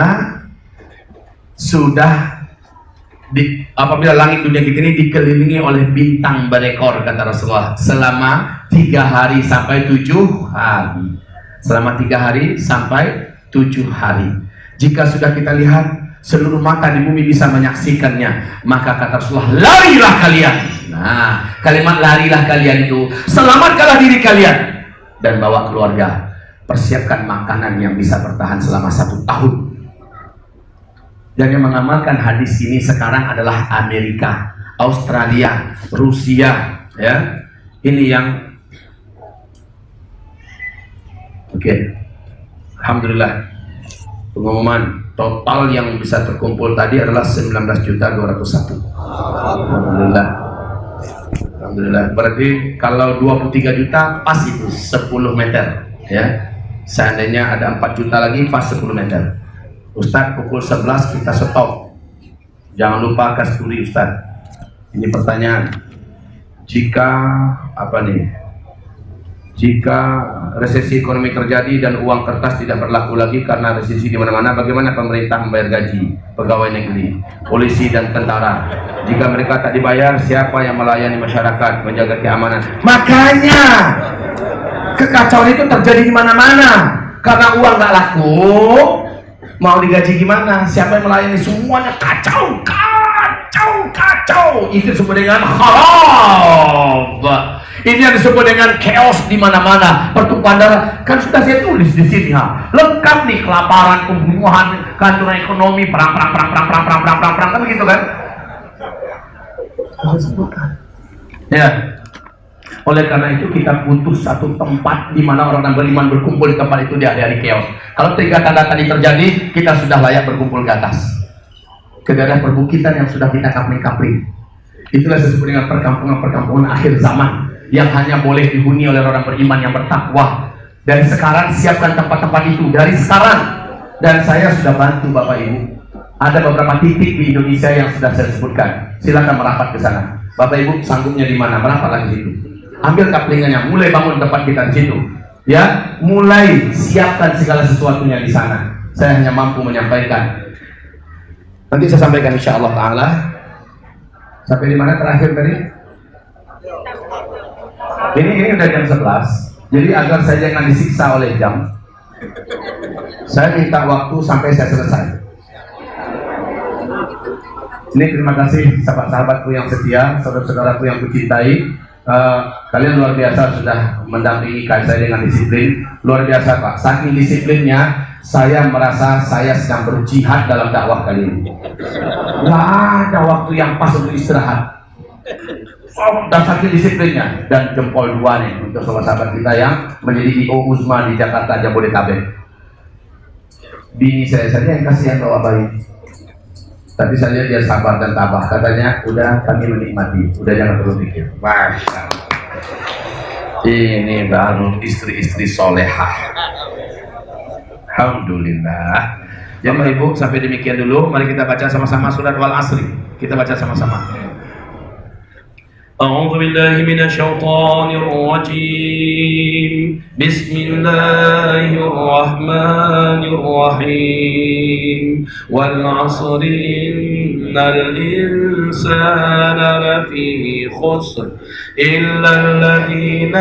apabila langit dunia kita ini dikelilingi oleh bintang berekor, kata Rasulullah, selama 3 hari sampai 7 hari. Selama 3 hari sampai 7 hari. Jika sudah kita lihat seluruh mata di bumi bisa menyaksikannya, maka kata Rasulullah, larilah kalian. Nah, kalimat larilah kalian itu selamatkanlah diri kalian dan bawa keluarga. Persiapkan makanan yang bisa bertahan selama 1 tahun. Dan yang mengamalkan hadis ini sekarang adalah Amerika, Australia, Rusia, ya. Ini yang oke. Alhamdulillah. Pengumuman total yang bisa terkumpul tadi adalah 19.201. Alhamdulillah. Alhamdulillah. Berarti kalau 23 juta pas itu 10 meter, ya. Seandainya ada 4 juta lagi pas 10 meter. Ustadz pukul 11 kita stop. Jangan lupa kasturi Ustadz. Ini pertanyaan. Jika jika resesi ekonomi terjadi dan uang kertas tidak berlaku lagi karena resesi di mana-mana, bagaimana pemerintah membayar gaji pegawai negeri, polisi dan tentara? Jika mereka tak dibayar, siapa yang melayani masyarakat, menjaga keamanan? Makanya kekacauan itu terjadi di mana-mana karena uang nggak laku. Mau digaji gimana? Siapa yang melayani? Semuanya kacau. Itu disebut dengan kharab. Ini yang disebut dengan chaos di mana-mana. Pertumpahan darah. Kan sudah saya tulis di sini, ha. Lengkap nih, kelaparan, pembunuhan, kehancuran ekonomi, perang, kan begitu kan? Ya. Oleh karena itu kita butuh satu tempat di mana orang beriman berkumpul. Di tempat itu di hari-hari chaos. Kalau 3 tanda tadi terjadi, kita sudah layak berkumpul ke atas, ke daerah perbukitan yang sudah kita kapling-kapling. Itulah disebut dengan perkampungan akhir zaman yang hanya boleh dihuni oleh orang beriman yang bertakwa. Dari sekarang siapkan tempat-tempat itu dari sekarang. Dan saya sudah bantu Bapak Ibu. Ada beberapa titik di Indonesia yang sudah saya sebutkan. Silakan merapat ke sana. Bapak Ibu sanggupnya di mana? Merapatlah di situ. Ambil kaplingannya, mulai bangun tempat kita di situ. Ya, mulai siapkan segala sesuatunya di sana. Saya hanya mampu menyampaikan. Nanti saya sampaikan insya Allah Taala. Sampai di mana terakhir tadi? Ini udah jam 11. Jadi agar saya jangan disiksa oleh jam, saya minta waktu sampai saya selesai. Ini terima kasih sahabat-sahabatku yang setia, saudara-saudaraku yang kucintai. Kalian luar biasa sudah mendampingi saya dengan disiplin. Luar biasa Pak. Saking disiplinnya, saya merasa saya sedang berjihad dalam dakwah kali ini. Nggak ada waktu yang pas untuk istirahat. Dan saking disiplinnya. Dan jempol 2 nih untuk sahabat-sahabat kita yang menjadi IO Uzma di Jakarta, Jabodetabek. Bini saya saja yang kasihan bawa bayi. Tapi saya lihat dia sabar dan tabah. Katanya, udah kami menikmati. Udah jangan terlalu pikir. Masya Allah. Ini baru istri-istri solehah. Alhamdulillah. Ya Ibu, sampai demikian dulu. Mari kita baca sama-sama surat Wal Asri. Kita baca sama-sama. أعوذ بالله من الشيطان الرجيم بسم الله الرحمن الرحيم والعصر إن الإنسان لفي خسر إلا الذين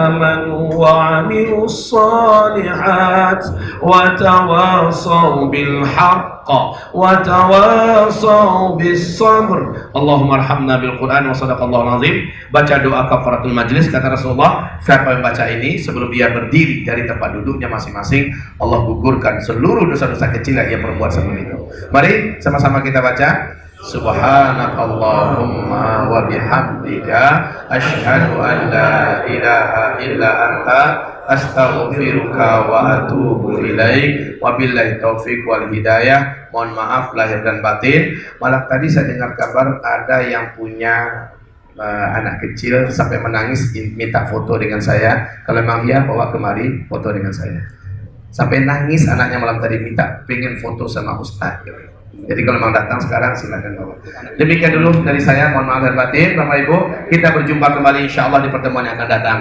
آمنوا وعملوا الصالحات وتواصوا بالحق وتواصوا بالصبر. اللهم ارحمنا بالقرآن وصدق الله العظيم. Baca doa kafaratul majlis, kata Rasulullah, siapa yang baca ini sebelum dia berdiri dari tempat duduknya masing-masing, Allah gugurkan seluruh dosa-dosa kecil yang ia perbuat sebelum itu. Mari sama-sama kita baca. Subhanakallahumma wa bihamdika asyhadu an la ilaha illa anta astaghfiruka wa atubu ilaik. Wabillahi taufik wal hidayah. Mohon maaf lahir dan batin. Malam tadi saya dengar kabar ada yang punya anak kecil sampai menangis minta foto dengan saya. Kalau memang iya, bawa kemari foto dengan saya. Sampai nangis anaknya malam tadi minta pengen foto sama Ustaz. Jadi kalau mau datang sekarang silakan bawa. Demikian dulu dari saya, mohon maaf dan batin. Bapak Ibu, kita berjumpa kembali insya Allah di pertemuan yang akan datang.